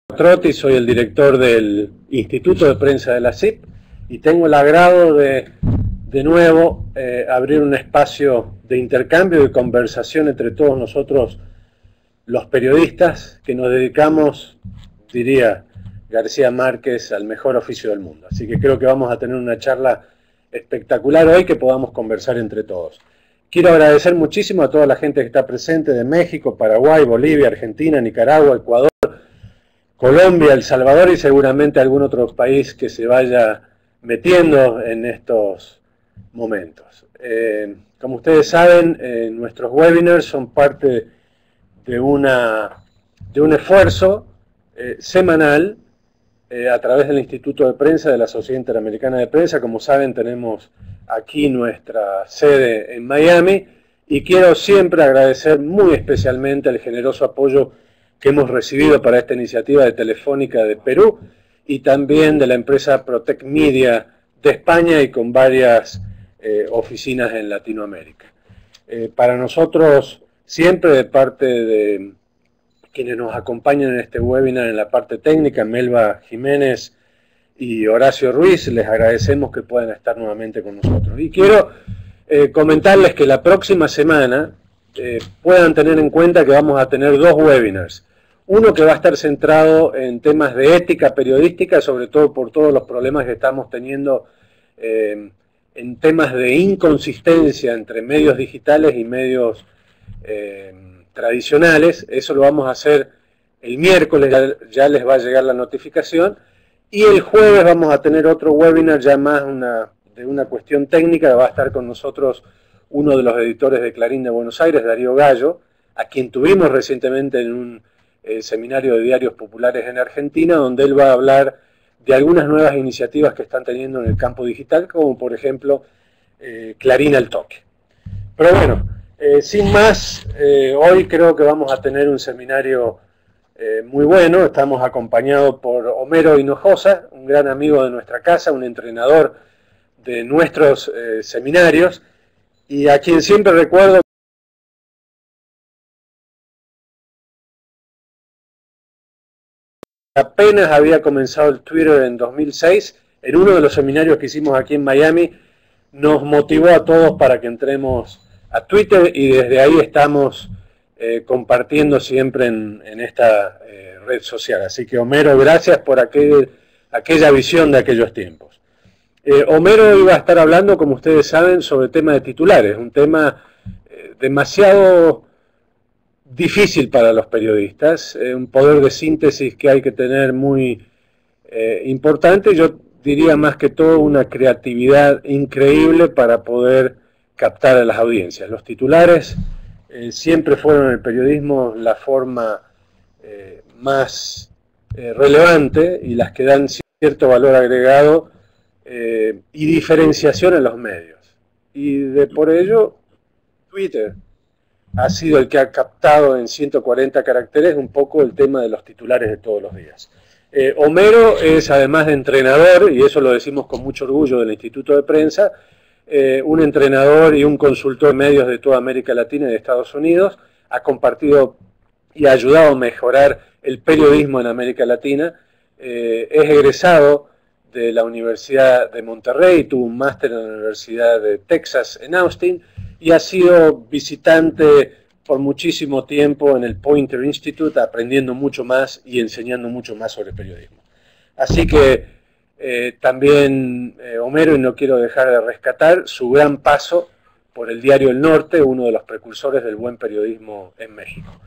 Trotti, soy el director del Instituto de Prensa de la CIP y tengo el agrado de nuevo abrir un espacio de intercambio y conversación entre todos nosotros, los periodistas que nos dedicamos, diría García Márquez, al mejor oficio del mundo. Así que creo que vamos a tener una charla espectacular hoy que podamos conversar entre todos. Quiero agradecer muchísimo a toda la gente que está presente de México, Paraguay, Bolivia, Argentina, Nicaragua, Ecuador, Colombia, El Salvador y seguramente algún otro país que se vaya metiendo en estos momentos. Como ustedes saben, nuestros webinars son parte de un esfuerzo semanal a través del Instituto de Prensa de la Sociedad Interamericana de Prensa. Como saben, tenemos aquí nuestra sede en Miami y quiero siempre agradecer muy especialmente el generoso apoyo que hemos recibido para esta iniciativa de Telefónica de Perú y también de la empresa Protec Media de España y con varias oficinas en Latinoamérica. Para nosotros, siempre de parte de quienes nos acompañan en este webinar en la parte técnica, Melba Jiménez y Horacio Ruiz, les agradecemos que puedan estar nuevamente con nosotros. Y quiero comentarles que la próxima semana puedan tener en cuenta que vamos a tener dos webinars. Uno que va a estar centrado en temas de ética periodística, sobre todo por todos los problemas que estamos teniendo en temas de inconsistencia entre medios digitales y medios tradicionales. Eso lo vamos a hacer el miércoles, ya les va a llegar la notificación. Y el jueves vamos a tener otro webinar ya más de una cuestión técnica. Va a estar con nosotros uno de los editores de Clarín de Buenos Aires, Darío Gallo, a quien tuvimos recientemente en un seminario de diarios populares en Argentina, donde él va a hablar de algunas nuevas iniciativas que están teniendo en el campo digital, como por ejemplo Clarín al toque. Pero bueno, sin más, hoy creo que vamos a tener un seminario muy bueno. Estamos acompañados por Homero Hinojosa, un gran amigo de nuestra casa, un entrenador de nuestros seminarios, y a quien siempre recuerdo. Apenas había comenzado el Twitter en 2006, en uno de los seminarios que hicimos aquí en Miami, nos motivó a todos para que entremos a Twitter y desde ahí estamos compartiendo siempre en esta red social. Así que Homero, gracias por aquella visión de aquellos tiempos. Homero iba a estar hablando, como ustedes saben, sobre el tema de titulares, un tema demasiado difícil para los periodistas, un poder de síntesis que hay que tener muy importante. Yo diría más que todo una creatividad increíble para poder captar a las audiencias. Los titulares siempre fueron en el periodismo la forma más relevante y las que dan cierto valor agregado y diferenciación en los medios. Y por ello, Twitter ha sido el que ha captado en 140 caracteres un poco el tema de los titulares de todos los días. Homero es, además de entrenador, y eso lo decimos con mucho orgullo del Instituto de Prensa, un entrenador y un consultor de medios de toda América Latina y de Estados Unidos. Ha compartido y ha ayudado a mejorar el periodismo en América Latina. Es egresado de la Universidad de Monterrey, tuvo un máster en la Universidad de Texas en Austin y ha sido visitante por muchísimo tiempo en el Poynter Institute, aprendiendo mucho más y enseñando mucho más sobre periodismo. Así que también Homero, y no quiero dejar de rescatar su gran paso por el diario El Norte, uno de los precursores del buen periodismo en México,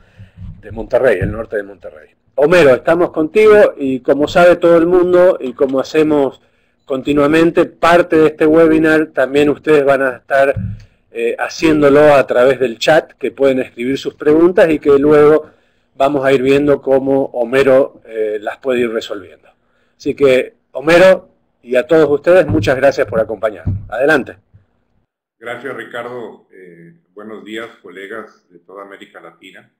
de Monterrey, el norte de Monterrey. Homero, estamos contigo y como sabe todo el mundo y como hacemos continuamente, parte de este webinar también ustedes van a estar haciéndolo a través del chat, que pueden escribir sus preguntas y que luego vamos a ir viendo cómo Homero las puede ir resolviendo. Así que, Homero, y a todos ustedes, muchas gracias por acompañarnos. Adelante. Gracias, Ricardo. Buenos días, colegas de toda América Latina.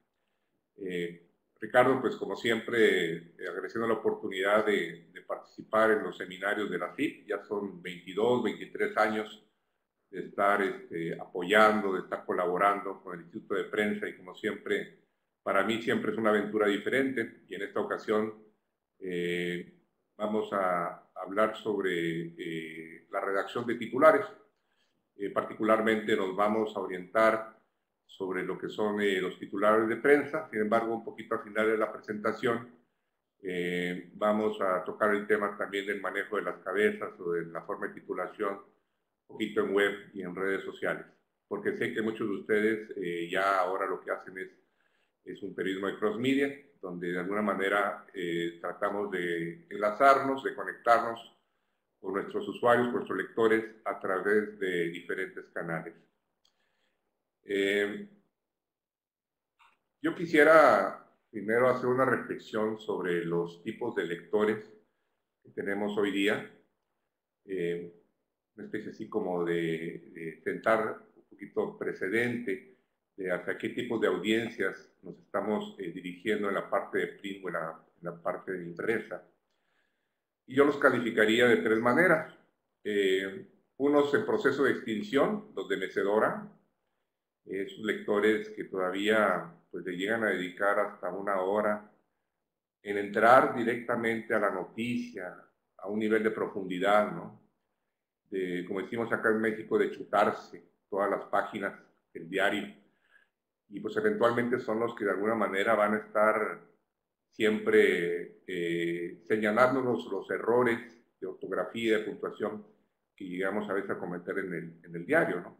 Ricardo, pues como siempre, agradeciendo la oportunidad de participar en los seminarios de la CIP. Ya son 22, 23 años de estar apoyando, de estar colaborando con el Instituto de Prensa y como siempre, para mí siempre es una aventura diferente y en esta ocasión Vamos a hablar sobre la redacción de titulares. Particularmente nos vamos a orientar sobre lo que son los titulares de prensa. Sin embargo, un poquito al final de la presentación vamos a tocar el tema también del manejo de las cabezas o de la forma de titulación, un poquito en web y en redes sociales, porque sé que muchos de ustedes ya ahora lo que hacen es un periodismo de cross media, donde de alguna manera tratamos de enlazarnos, de conectarnos con nuestros usuarios, con nuestros lectores a través de diferentes canales. Yo quisiera primero hacer una reflexión sobre los tipos de lectores que tenemos hoy día, una especie así como de sentar un poquito precedente de hacia qué tipos de audiencias nos estamos dirigiendo en la parte de print o en la parte de impresa. Y yo los calificaría de tres maneras. Unos en proceso de extinción, los de mecedora, esos lectores que todavía pues, le llegan a dedicar hasta una hora en entrar directamente a la noticia, a un nivel de profundidad, ¿no? De, como decimos acá en México, de chutarse todas las páginas del diario. Y pues eventualmente son los que de alguna manera van a estar siempre señalándonos los errores de ortografía y de puntuación que llegamos a veces a cometer en el diario, ¿no?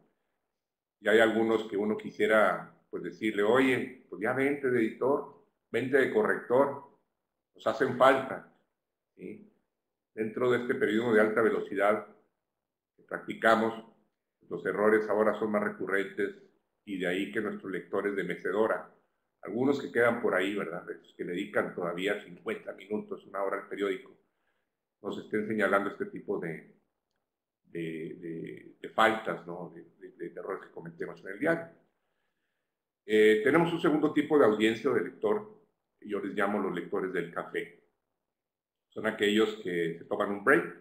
Y hay algunos que uno quisiera pues decirle, oye, pues ya vente de editor, vente de corrector, nos hacen falta, ¿sí? Dentro de este periodismo de alta velocidad que practicamos, los errores ahora son más recurrentes y de ahí que nuestros lectores de mecedora, algunos que quedan por ahí, ¿verdad? Que le dedican todavía 50 minutos, una hora al periódico, nos estén señalando este tipo de faltas, ¿no? de errores que cometemos en el diario. Tenemos un segundo tipo de audiencia o de lector, yo les llamo los lectores del café. Son aquellos que se toman un break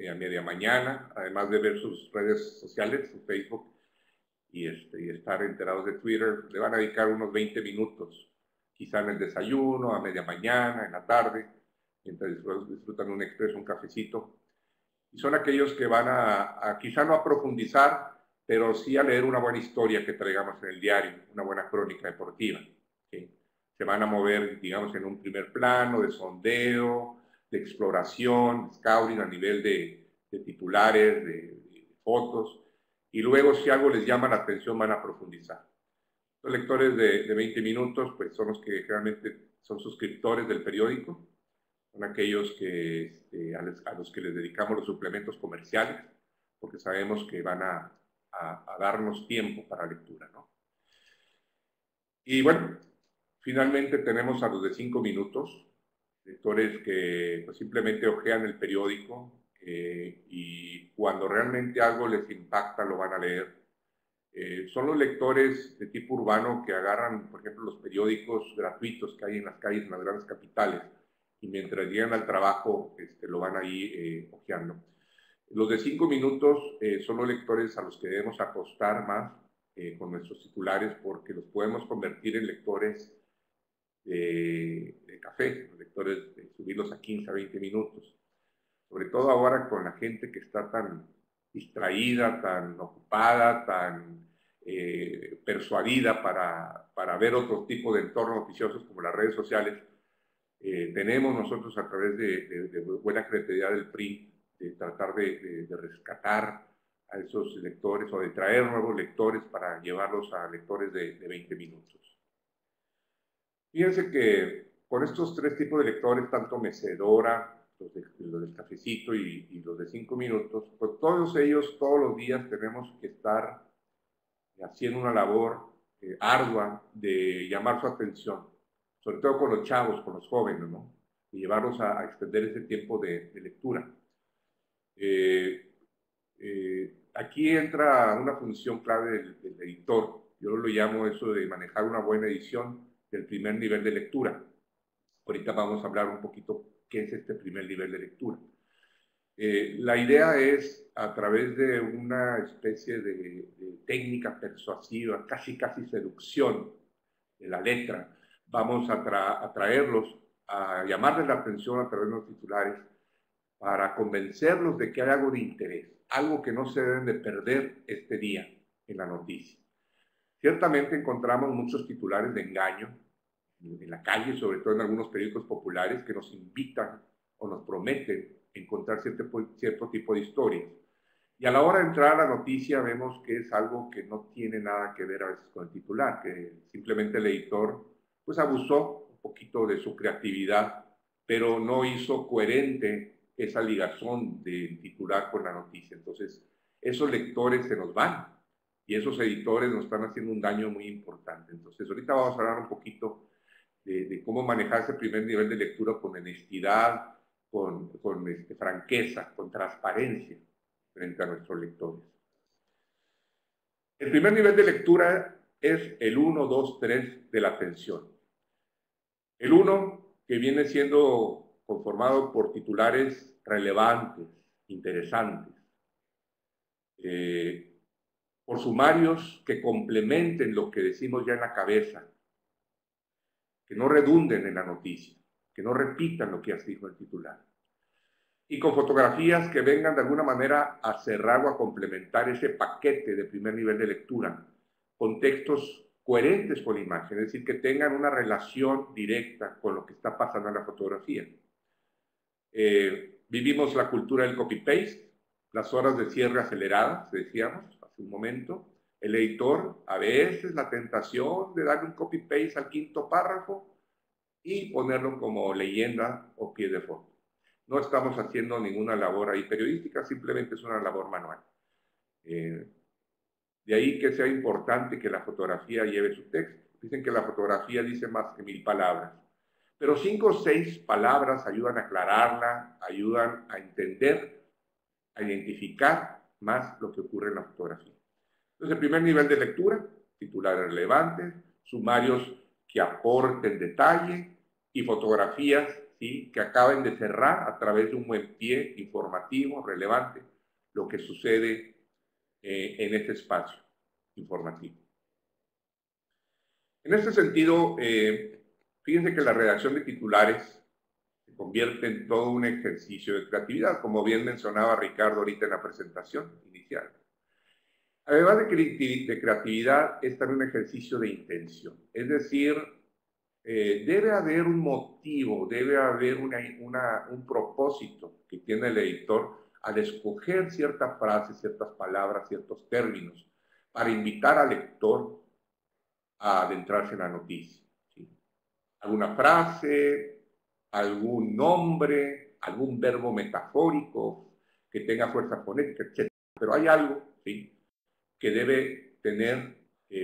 a media mañana, además de ver sus redes sociales, su Facebook, y estar enterados de Twitter, le van a dedicar unos 20 minutos, quizá en el desayuno, a media mañana, en la tarde, mientras disfrutan un expreso, un cafecito. Y son aquellos que van a quizá no a profundizar, pero sí a leer una buena historia que traigamos en el diario, una buena crónica deportiva. ¿Sí? Se van a mover, digamos, en un primer plano de sondeo, de exploración, scouting a nivel de titulares, de fotos, y luego si algo les llama la atención van a profundizar. Los lectores de 20 minutos pues son los que generalmente son suscriptores del periódico, son aquellos que, a los que les dedicamos los suplementos comerciales, porque sabemos que van a darnos tiempo para lectura, ¿no? Y bueno, finalmente tenemos a los de 5 minutos, lectores que pues, simplemente hojean el periódico y cuando realmente algo les impacta lo van a leer. Son los lectores de tipo urbano que agarran, por ejemplo, los periódicos gratuitos que hay en las calles, en las grandes capitales, y mientras llegan al trabajo lo van ahí hojeando. Los de 5 minutos son los lectores a los que debemos apostar más con nuestros titulares porque los podemos convertir en lectores de café, lectores de subirlos a 15 a 20 minutos. Sobre todo ahora con la gente que está tan distraída, tan ocupada, tan persuadida para ver otro tipo de entornos noticiosos como las redes sociales, tenemos nosotros a través de buena creatividad del PRI de tratar de rescatar a esos lectores o de traer nuevos lectores para llevarlos a lectores de 20 minutos. Fíjense que con estos tres tipos de lectores, tanto mecedora, los del cafecito y los de 5 minutos, pues todos ellos, todos los días tenemos que estar haciendo una labor ardua de llamar su atención, sobre todo con los chavos, con los jóvenes, ¿no? Y llevarlos a extender ese tiempo de lectura. Aquí entra una función clave del editor. Yo lo llamo eso de manejar una buena edición del primer nivel de lectura. Ahorita vamos a hablar un poquito qué es este primer nivel de lectura. La idea es, a través de una especie de técnica persuasiva, casi seducción de la letra, vamos a atraerlos a llamarles la atención a través de los titulares para convencerlos de que hay algo de interés, algo que no se deben de perder este día en la noticia. Ciertamente encontramos muchos titulares de engaño en la calle, sobre todo en algunos periódicos populares, que nos invitan o nos prometen encontrar cierto tipo de historias. Y a la hora de entrar a la noticia vemos que es algo que no tiene nada que ver a veces con el titular, que simplemente el editor pues abusó un poquito de su creatividad, pero no hizo coherente esa ligazón del titular con la noticia. Entonces, esos lectores se nos van y esos editores nos están haciendo un daño muy importante. Entonces, ahorita vamos a hablar un poquito de cómo manejar ese primer nivel de lectura con honestidad, con franqueza, con transparencia frente a nuestros lectores. El primer nivel de lectura es el 1, 2, 3 de la atención. El 1, que viene siendo conformado por titulares relevantes, interesantes, por sumarios que complementen lo que decimos ya en la cabeza, que no redunden en la noticia, que no repitan lo que ya se dijo el titular. Y con fotografías que vengan de alguna manera a cerrar o a complementar ese paquete de primer nivel de lectura, con textos coherentes con la imagen, es decir, que tengan una relación directa con lo que está pasando en la fotografía. Vivimos la cultura del copy-paste, las horas de cierre aceleradas, decíamos hace un momento. El editor, a veces la tentación de darle un copy-paste al quinto párrafo y ponerlo como leyenda o pie de foto. No estamos haciendo ninguna labor ahí periodística, simplemente es una labor manual. De ahí que sea importante que la fotografía lleve su texto. Dicen que la fotografía dice más que 1000 palabras, pero 5 o 6 palabras ayudan a aclararla, ayudan a entender, a identificar más lo que ocurre en la fotografía. Entonces, el primer nivel de lectura, titulares relevantes, sumarios que aporten detalle y fotografías, ¿sí?, que acaben de cerrar a través de un buen pie informativo, relevante, lo que sucede en este espacio informativo. En este sentido, fíjense que la redacción de titulares se convierte en todo un ejercicio de creatividad, como bien mencionaba Ricardo ahorita en la presentación inicial. Además de creatividad, es también un ejercicio de intención. Es decir, debe haber un motivo, debe haber un propósito que tiene el editor al escoger ciertas frases, ciertas palabras, ciertos términos, para invitar al lector a adentrarse en la noticia, ¿sí? Alguna frase, algún nombre, algún verbo metafórico que tenga fuerza fonética, etc. Pero hay algo, ¿sí?, que debe tener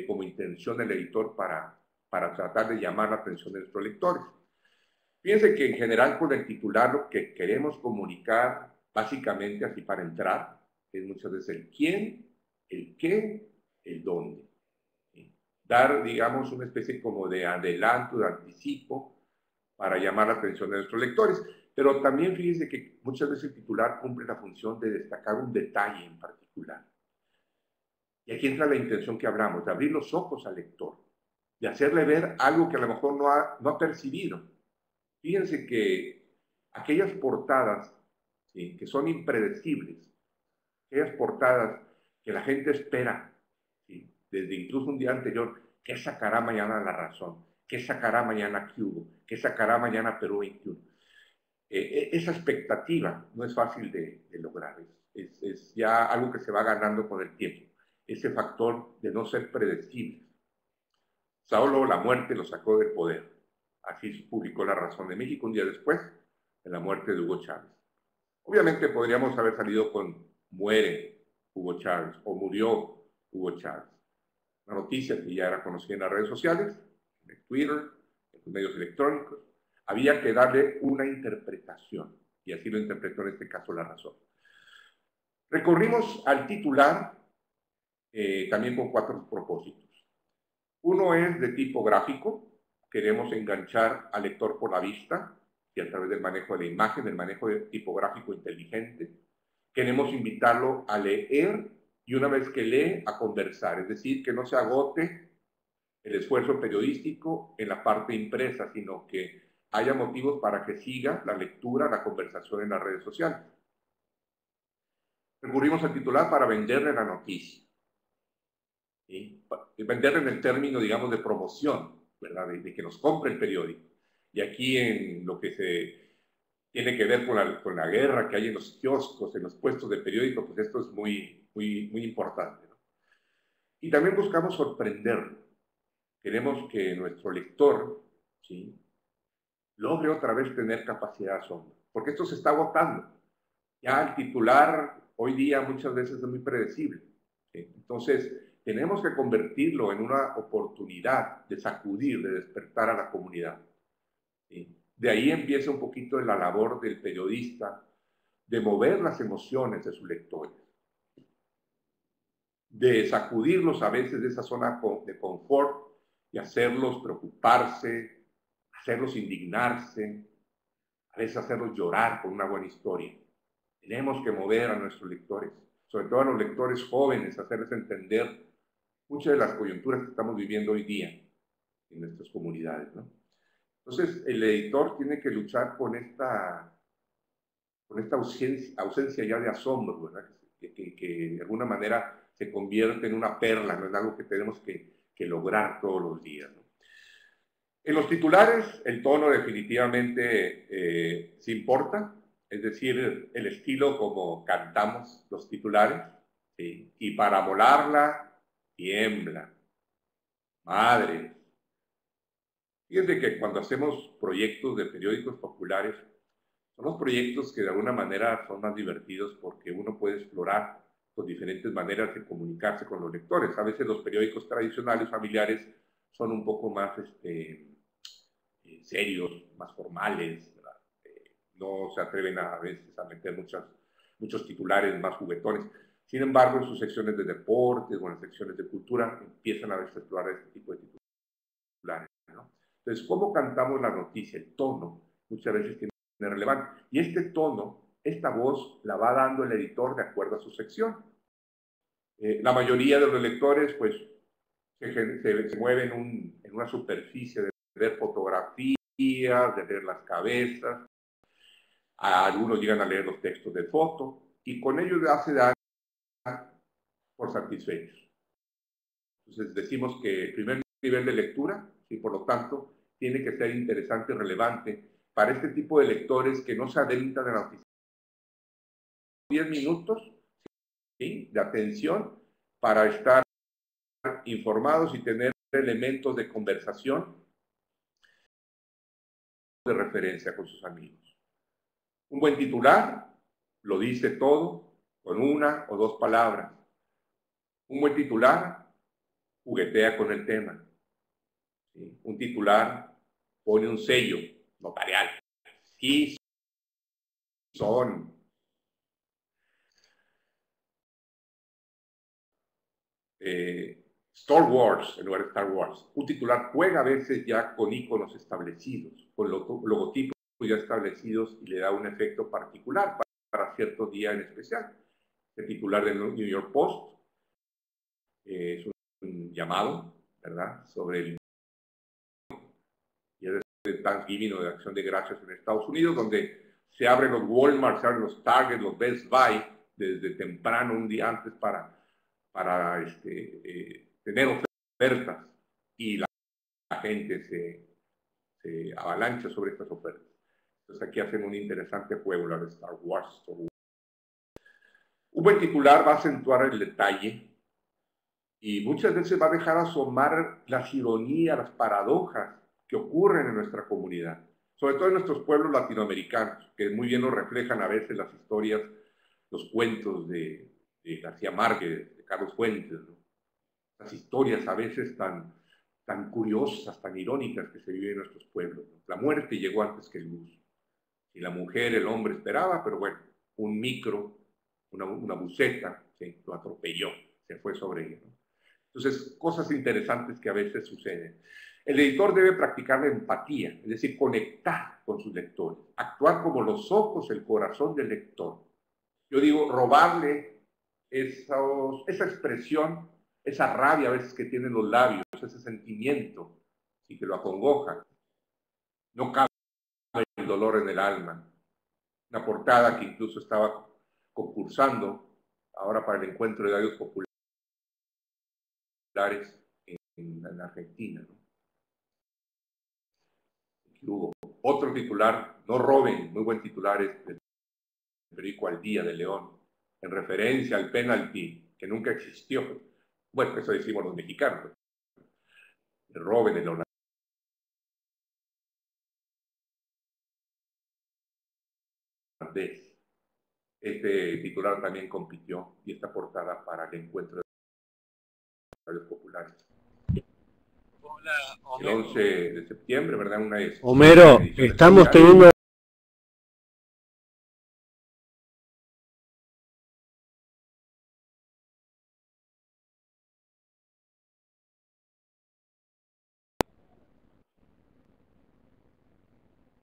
como intención el editor para tratar de llamar la atención de nuestros lectores. Fíjense que en general con el titular lo que queremos comunicar, básicamente así para entrar, es muchas veces el quién, el qué, el dónde. ¿Sí? Dar, digamos, una especie como de adelanto, de anticipo, para llamar la atención de nuestros lectores. Pero también fíjense que muchas veces el titular cumple la función de destacar un detalle en particular. Y aquí entra la intención que hablamos, de abrir los ojos al lector, de hacerle ver algo que a lo mejor no ha percibido. Fíjense que aquellas portadas, ¿sí?, que son impredecibles, aquellas portadas que la gente espera, ¿sí?, desde incluso un día anterior, ¿qué sacará mañana La Razón? ¿Qué sacará mañana Cubo? ¿Qué sacará mañana Perú 21? Esa expectativa no es fácil de lograr, es ya algo que se va ganando con el tiempo. Ese factor de no ser predecible. Solo la muerte lo sacó del poder. Así publicó La Razón de México un día después de la muerte de Hugo Chávez. Obviamente podríamos haber salido con muere Hugo Chávez o murió Hugo Chávez. Una noticia que ya era conocida en las redes sociales, en Twitter, en los medios electrónicos. Había que darle una interpretación y así lo interpretó en este caso La Razón. Recurrimos al titular también con 4 propósitos. Uno es de tipo gráfico, queremos enganchar al lector por la vista y a través del manejo de la imagen, del manejo tipográfico inteligente. Queremos invitarlo a leer y una vez que lee, a conversar, es decir, que no se agote el esfuerzo periodístico en la parte impresa, sino que haya motivos para que siga la lectura, la conversación en las redes sociales. Recurrimos al titular para venderle la noticia. ¿Sí? Venderle en el término, digamos, de promoción, ¿verdad? De que nos compre el periódico. Y aquí en lo que se tiene que ver con la guerra que hay en los kioscos, en los puestos de periódico, pues esto es muy importante, ¿no? Y también buscamos sorprender. Queremos que nuestro lector, ¿sí?, logre otra vez tener capacidad de asombro, porque esto se está agotando. Ya el titular hoy día muchas veces es muy predecible, ¿sí? Entonces, tenemos que convertirlo en una oportunidad de sacudir, de despertar a la comunidad, ¿sí? De ahí empieza un poquito la labor del periodista, de mover las emociones de sus lectores, de sacudirlos a veces de esa zona de confort y hacerlos preocuparse, hacerlos indignarse, a veces hacerlos llorar con una buena historia. Tenemos que mover a nuestros lectores, sobre todo a los lectores jóvenes, hacerles entender muchas de las coyunturas que estamos viviendo hoy día en nuestras comunidades, ¿no? Entonces, el editor tiene que luchar con esta ausencia ya de asombro, ¿verdad? Que de alguna manera se convierte en una perla, no es algo que tenemos que lograr todos los días, ¿no? En los titulares, el tono definitivamente se importa, es decir, el estilo como cantamos los titulares, ¿sí? Y para molarla, tiembla. Madre. Fíjense que cuando hacemos proyectos de periódicos populares, son los proyectos que de alguna manera son más divertidos porque uno puede explorar con diferentes maneras de comunicarse con los lectores. A veces los periódicos tradicionales, familiares, son un poco más serios, más formales, ¿verdad? No se atreven a veces a meter muchos titulares más juguetones. Sin embargo, en sus secciones de deportes o en las secciones de cultura empiezan a veces a explorar este tipo de titulares, ¿no? Entonces, ¿cómo cantamos la noticia? El tono muchas veces tiene relevante. Y este tono, esta voz, la va dando el editor de acuerdo a su sección. La mayoría de los lectores, pues, se mueven en una superficie de ver fotografías, de leer las cabezas. Algunos llegan a leer los textos de foto y con ello ya se dan por satisfechos. Entonces decimos que el primer nivel de lectura, y por lo tanto, tiene que ser interesante y relevante para este tipo de lectores que no se adentran en la noticia. 10 minutos, ¿sí?, de atención para estar informados y tener elementos de conversación, de referencia con sus amigos. Un buen titular lo dice todo con una o dos palabras. Un buen titular juguetea con el tema, ¿sí? Un titular pone un sello notarial. Sí, son. Star Wars en lugar de Star Wars. Un titular juega a veces ya con iconos establecidos, con logotipos ya establecidos y le da un efecto particular para cierto día en especial. El titular del New York Post es un llamado, ¿verdad?, sobre el día de Thanksgiving o de Acción de Gracias en Estados Unidos, donde se abren los Walmart, se abren los Target, los Best Buy desde temprano, un día antes para tener ofertas, y la gente se avalancha sobre estas ofertas. Entonces aquí hacen un interesante juego, la de Star Wars. Un buen titular va a acentuar el detalle y muchas veces va a dejar asomar las ironías, las paradojas que ocurren en nuestra comunidad, sobre todo en nuestros pueblos latinoamericanos, que muy bien nos reflejan a veces las historias, los cuentos de García Márquez, de Carlos Fuentes, ¿no? Las historias a veces tan curiosas, tan irónicas que se viven en nuestros pueblos, ¿no? La muerte llegó antes que el luz. Y la mujer, el hombre esperaba, pero bueno, un micro, una buceta, ¿sí?, lo atropelló, se fue sobre ella, ¿no? Entonces, cosas interesantes que a veces suceden. El editor debe practicar la empatía, es decir, conectar con sus lectores, actuar como los ojos, el corazón del lector. Yo digo, robarle esa expresión, esa rabia a veces que tienen los labios, ese sentimiento, y que lo acongoja. No cabe dolor en el alma. Una portada que incluso estaba concursando ahora para el encuentro de diarios populares en Argentina, ¿no? Hubo otro titular, no roben, muy buen titular, es del periódico Al Día de León, en referencia al penalti que nunca existió. Bueno, eso decimos los mexicanos. Roben el holandés. Este titular también compitió y está portada para el encuentro de los populares. Hola, el 11 de septiembre, ¿verdad? Homero, estamos teniendo...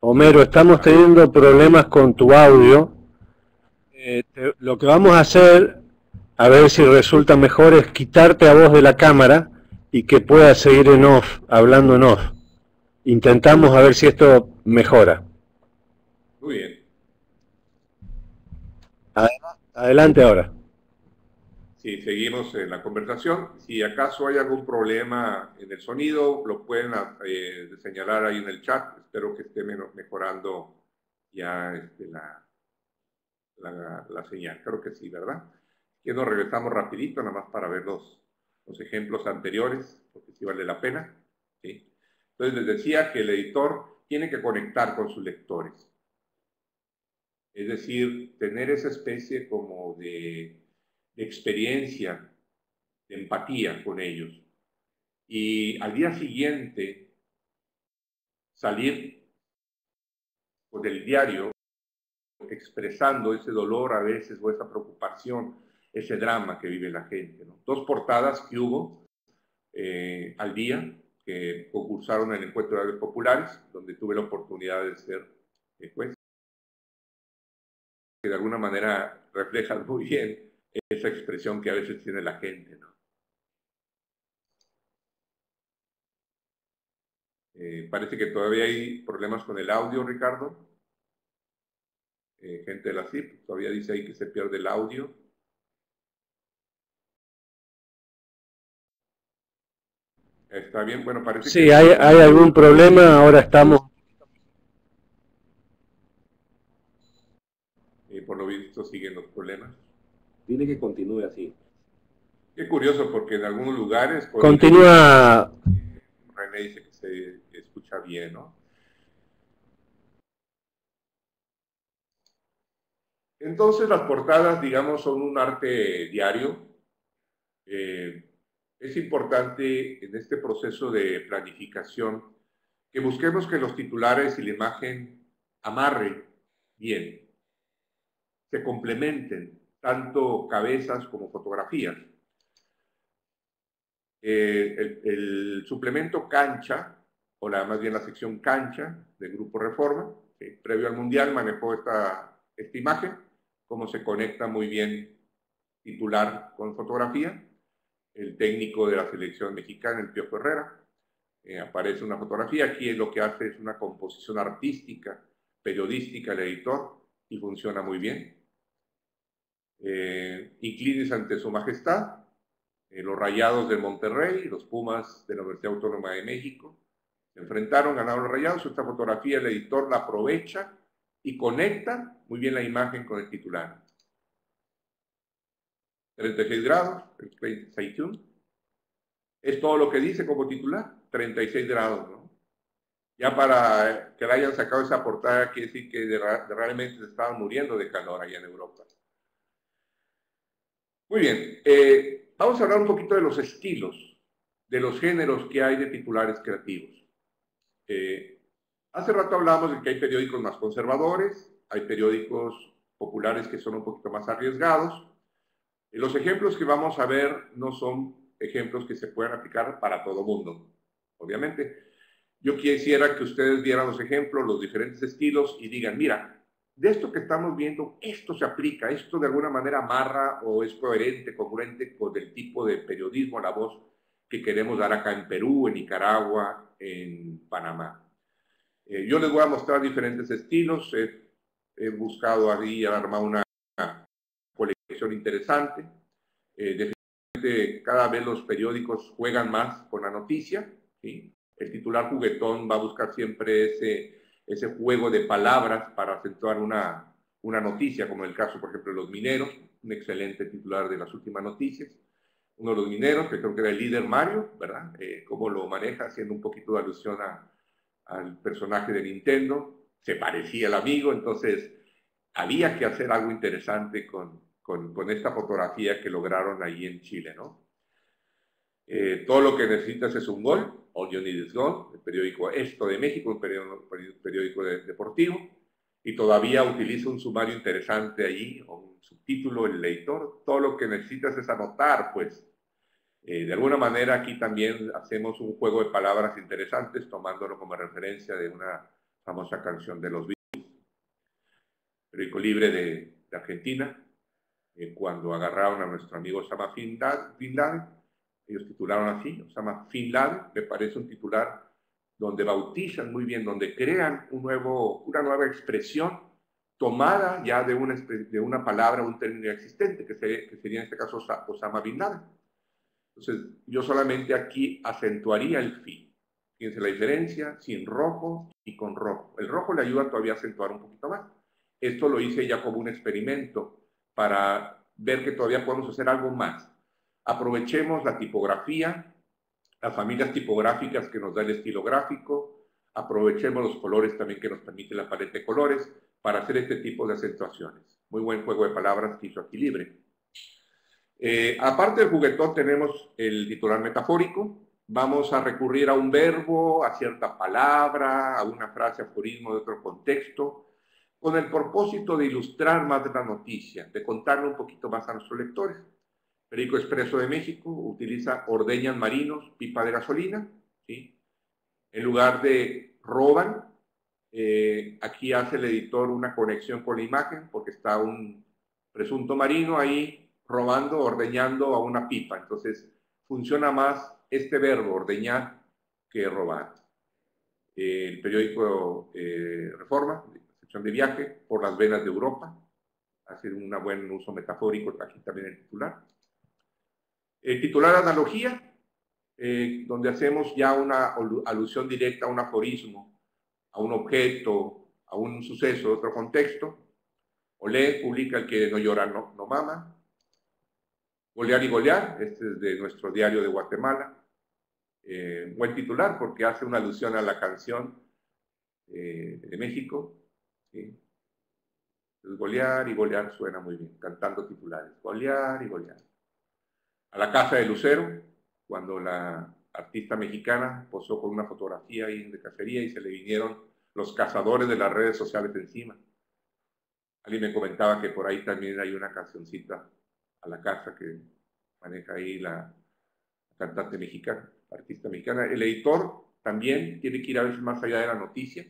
Homero, estamos teniendo problemas con tu audio. Lo que vamos a hacer, a ver si resulta mejor, es quitarte a vos de la cámara y que puedas seguir en off, hablando en off. Intentamos a ver si esto mejora. Muy bien. Adelante ahora. Sí, seguimos en la conversación. Si acaso hay algún problema en el sonido, lo pueden señalar ahí en el chat. Espero que esté mejorando ya la señal. Creo que sí, ¿verdad? Que nos regresamos rapidito, nada más para ver los ejemplos anteriores, porque sí vale la pena. ¿Sí? Entonces les decía que el editor tiene que conectar con sus lectores. Es decir, tener esa especie como de experiencia, de empatía con ellos. Y al día siguiente salir con el diario expresando ese dolor a veces o esa preocupación, ese drama que vive la gente, ¿no? 2 portadas que hubo al día que concursaron en el encuentro de diarios populares, donde tuve la oportunidad de ser juez, que de alguna manera reflejan muy bien esa expresión que a veces tiene la gente, ¿no? Parece que todavía hay problemas con el audio, Ricardo. Gente de la CIP, todavía dice ahí que se pierde el audio. Está bien, bueno, parece sí, que... hay algún problema, ahora estamos... por lo visto siguen los problemas. Dile que continúe así. Qué curioso, porque en algunos lugares... Continúa... René dice que se escucha bien, ¿no? Entonces las portadas, digamos, son un arte diario. Es importante en este proceso de planificación que busquemos que los titulares y la imagen amarren bien, se complementen, tanto cabezas como fotografías. El suplemento Cancha, o más bien la sección Cancha del Grupo Reforma, que previo al Mundial manejó esta imagen, cómo se conecta muy bien titular con fotografía. El técnico de la selección mexicana, el Piojo Herrera, aparece una fotografía. Aquí lo que hace es una composición artística, periodística, el editor, y funciona muy bien. Inclines ante su majestad, los Rayados de Monterrey, los Pumas de la Universidad Autónoma de México, se enfrentaron, ganaron los Rayados. Esta fotografía el editor la aprovecha y conecta muy bien la imagen con el titular. 36 grados, el 36 es todo lo que dice como titular, 36 grados, ¿no? Ya para que le hayan sacado esa portada, quiere decir que realmente se estaban muriendo de calor allá en Europa. Muy bien, vamos a hablar un poquito de los estilos, de los géneros que hay de titulares creativos. Hace rato hablábamos de que hay periódicos más conservadores, hay periódicos populares que son un poquito más arriesgados. Los ejemplos que vamos a ver no son ejemplos que se puedan aplicar para todo mundo, obviamente. Yo quisiera que ustedes vieran los ejemplos, los diferentes estilos y digan, mira, de esto que estamos viendo, esto se aplica, esto de alguna manera amarra o es coherente, congruente con el tipo de periodismo a la voz que queremos dar acá en Perú, en Nicaragua, en Panamá. Yo les voy a mostrar diferentes estilos. He buscado ahí armar una colección interesante. Definitivamente cada vez los periódicos juegan más con la noticia, ¿sí? El titular juguetón va a buscar siempre ese juego de palabras para acentuar una noticia, como en el caso, por ejemplo, de los mineros, un excelente titular de las últimas noticias. Uno de los mineros, que creo que era el líder Mario, ¿verdad? Cómo lo maneja, haciendo un poquito de alusión al personaje de Nintendo. Se parecía al amigo, entonces había que hacer algo interesante con esta fotografía que lograron ahí en Chile, ¿no? Todo lo que necesitas es un gol, All You Need Is Goal, el periódico Esto de México, un periódico deportivo, y todavía utiliza un sumario interesante ahí, o un subtítulo, el editor. Todo lo que necesitas es anotar, pues. De alguna manera aquí también hacemos un juego de palabras interesantes, tomándolo como referencia de una famosa canción de los Beatles, periódico libre de Argentina, cuando agarraron a nuestro amigo Osama Bin Laden. Ellos titularon así, Osama Bin Laden. Me parece un titular donde bautizan muy bien, donde crean una nueva expresión tomada ya de una palabra, un término existente, que sería en este caso Osama Bin Laden. Entonces, yo solamente aquí acentuaría el fin. Fíjense la diferencia, sin rojo y con rojo. El rojo le ayuda todavía a acentuar un poquito más. Esto lo hice ya como un experimento para ver que todavía podemos hacer algo más. Aprovechemos la tipografía, las familias tipográficas que nos da el estilo gráfico, aprovechemos los colores también que nos permite la paleta de colores para hacer este tipo de acentuaciones. Muy buen juego de palabras que hizo aquí libre. Aparte del juguetón tenemos el titular metafórico. Vamos a recurrir a un verbo, a cierta palabra, a una frase, aforismo de otro contexto, con el propósito de ilustrar más de la noticia, de contarle un poquito más a nuestros lectores. Periódico Expreso de México utiliza ordeñan marinos, pipa de gasolina, ¿sí? En lugar de roban, aquí hace el editor una conexión con la imagen, porque está un presunto marino ahí robando, ordeñando a una pipa. Entonces, funciona más este verbo, ordeñar, que robar. El periódico Reforma, sección de viaje, por las venas de Europa, hace un buen uso metafórico, aquí también el titular. El titular analogía, donde hacemos ya una alusión directa a un aforismo, a un objeto, a un suceso, otro contexto. Olé publica el que no llora no mama. Golear y golear, este es de nuestro diario de Guatemala. Buen titular porque hace una alusión a la canción de México. ¿Sí? Entonces, golear y golear suena muy bien, cantando titulares. Golear y golear. A la casa de Lucero, cuando la artista mexicana posó con una fotografía ahí de cacería y se le vinieron los cazadores de las redes sociales encima. Alguien me comentaba que por ahí también hay una cancioncita a la casa que maneja ahí la cantante mexicana, la artista mexicana. El editor también tiene que ir a veces más allá de la noticia.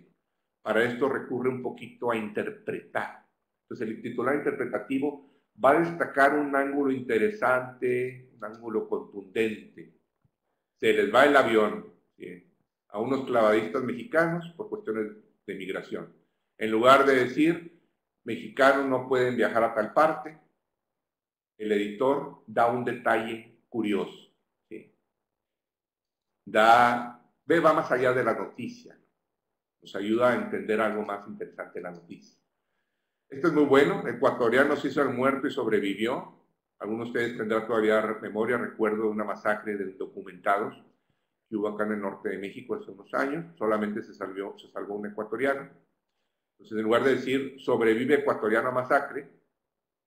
Para esto recurre un poquito a interpretar. Entonces el titular interpretativo va a destacar un ángulo interesante, un ángulo contundente. Se les va el avión, ¿sí?, a unos clavadistas mexicanos por cuestiones de migración. En lugar de decir, mexicanos no pueden viajar a tal parte, el editor da un detalle curioso. ¿Sí? Va más allá de la noticia. Nos ayuda a entender algo más interesante de la noticia. Esto es muy bueno. Ecuatoriano se hizo el muerto y sobrevivió. Algunos de ustedes tendrán todavía memoria, recuerdo de una masacre de documentados que hubo acá en el norte de México hace unos años. Solamente se salvó un ecuatoriano. Entonces, en lugar de decir sobrevive ecuatoriano a masacre,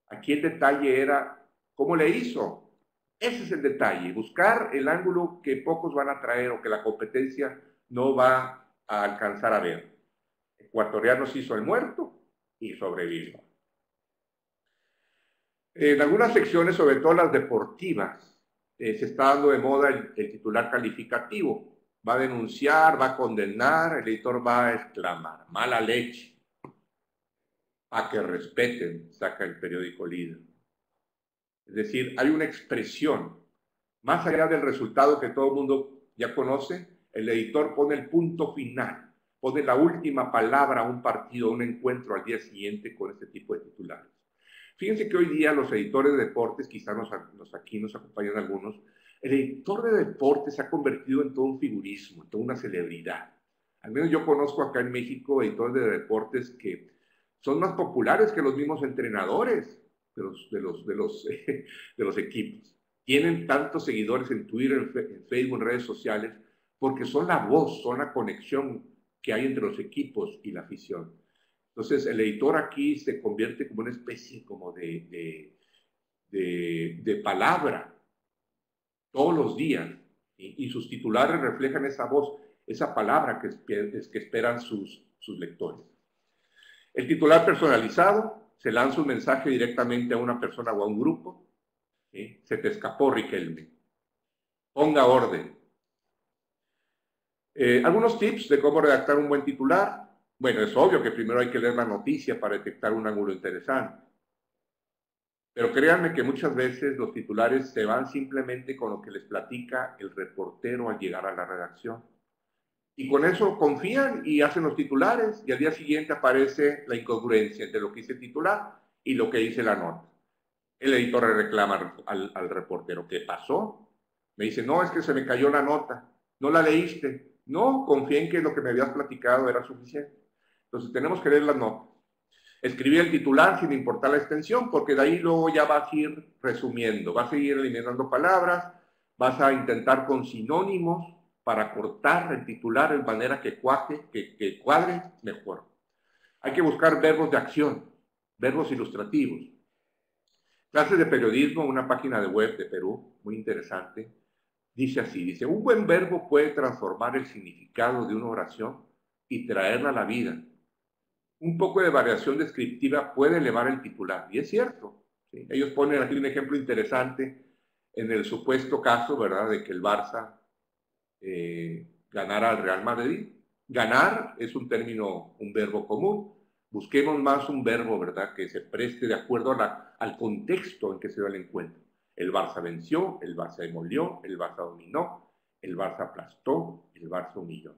aquí el detalle era cómo le hizo. Ese es el detalle, buscar el ángulo que pocos van a traer o que la competencia no va a alcanzar a ver. Ecuatoriano se hizo el muerto y sobrevivió. En algunas secciones, sobre todo las deportivas, se está dando de moda el titular calificativo. Va a denunciar, va a condenar, el editor va a exclamar, mala leche, a que respeten, saca el periódico Líder. Es decir, hay una expresión, más allá del resultado que todo el mundo ya conoce, el editor pone el punto final pone la última palabra a un partido, a un encuentro al día siguiente con este tipo de titulares. Fíjense que hoy día los editores de deportes, quizás aquí nos acompañan algunos, el editor de deportes se ha convertido en todo un figurismo, en toda una celebridad. Al menos yo conozco acá en México editores de deportes que son más populares que los mismos entrenadores de los equipos. Tienen tantos seguidores en Twitter, en Facebook, en redes sociales, porque son la voz, son la conexión que hay entre los equipos y la afición. Entonces, el editor aquí se convierte como una especie como de palabra todos los días, y sus titulares reflejan esa voz, esa palabra que esperan sus lectores. El titular personalizado se lanza un mensaje directamente a una persona o a un grupo. ¿Sí? Se te escapó, Riquelme. Ponga orden. Algunos tips de cómo redactar un buen titular. Bueno, es obvio que primero hay que leer la noticia para detectar un ángulo interesante. Pero créanme que muchas veces los titulares se van simplemente con lo que les platica el reportero al llegar a la redacción. Y con eso confían y hacen los titulares, y al día siguiente aparece la incongruencia entre lo que dice el titular y lo que dice la nota. El editor le reclama al reportero, ¿qué pasó? Me dice, no, es que se me cayó la nota, no la leíste. No, confié en que lo que me habías platicado era suficiente. Entonces tenemos que leer las notas. Escribir el titular sin importar la extensión, porque de ahí luego ya vas a ir resumiendo, vas a ir eliminando palabras, vas a intentar con sinónimos para cortar el titular de manera que cuadre mejor. Hay que buscar verbos de acción, verbos ilustrativos. Clases de periodismo, una página de web de Perú, muy interesante, dice así, dice, un buen verbo puede transformar el significado de una oración y traerla a la vida. Un poco de variación descriptiva puede elevar el titular, y es cierto. ¿Sí? Ellos ponen aquí un ejemplo interesante en el supuesto caso, ¿verdad?, de que el Barça ganara al Real Madrid. Ganar es un término, un verbo común. Busquemos más un verbo, ¿verdad?, que se preste de acuerdo al contexto en que se da el encuentro. El Barça venció, el Barça demolió, el Barça dominó, el Barça aplastó, el Barça humilló.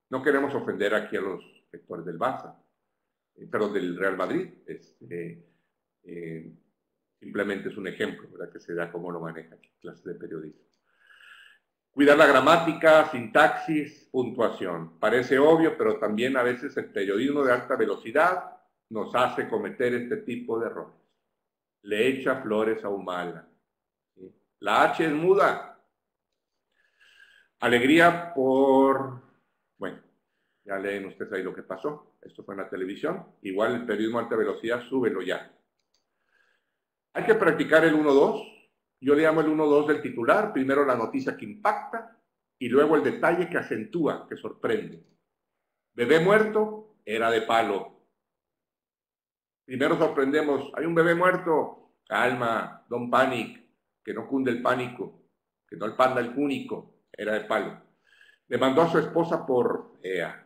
No queremos ofender aquí a los lectores del Barça, pero del Real Madrid. Simplemente es un ejemplo, ¿verdad?, que se da cómo lo maneja aquí, clases de periodismo. Cuidar la gramática, sintaxis, puntuación. Parece obvio, pero también a veces el periodismo de alta velocidad nos hace cometer este tipo de errores. Le echa flores a Humala. ¿Sí? La H es muda. Alegría por... Bueno, ya leen ustedes ahí lo que pasó. Esto fue en la televisión. Igual el periodismo de alta velocidad, súbelo ya. Hay que practicar el 1-2. Yo le llamo el 1-2 del titular. Primero la noticia que impacta y luego el detalle que acentúa, que sorprende. Bebé muerto, era de palo. Primero sorprendemos, hay un bebé muerto. Calma, don't panic, que no cunde el pánico, que no el panda el cúnico, era de palo. Le mandó a su esposa por fea.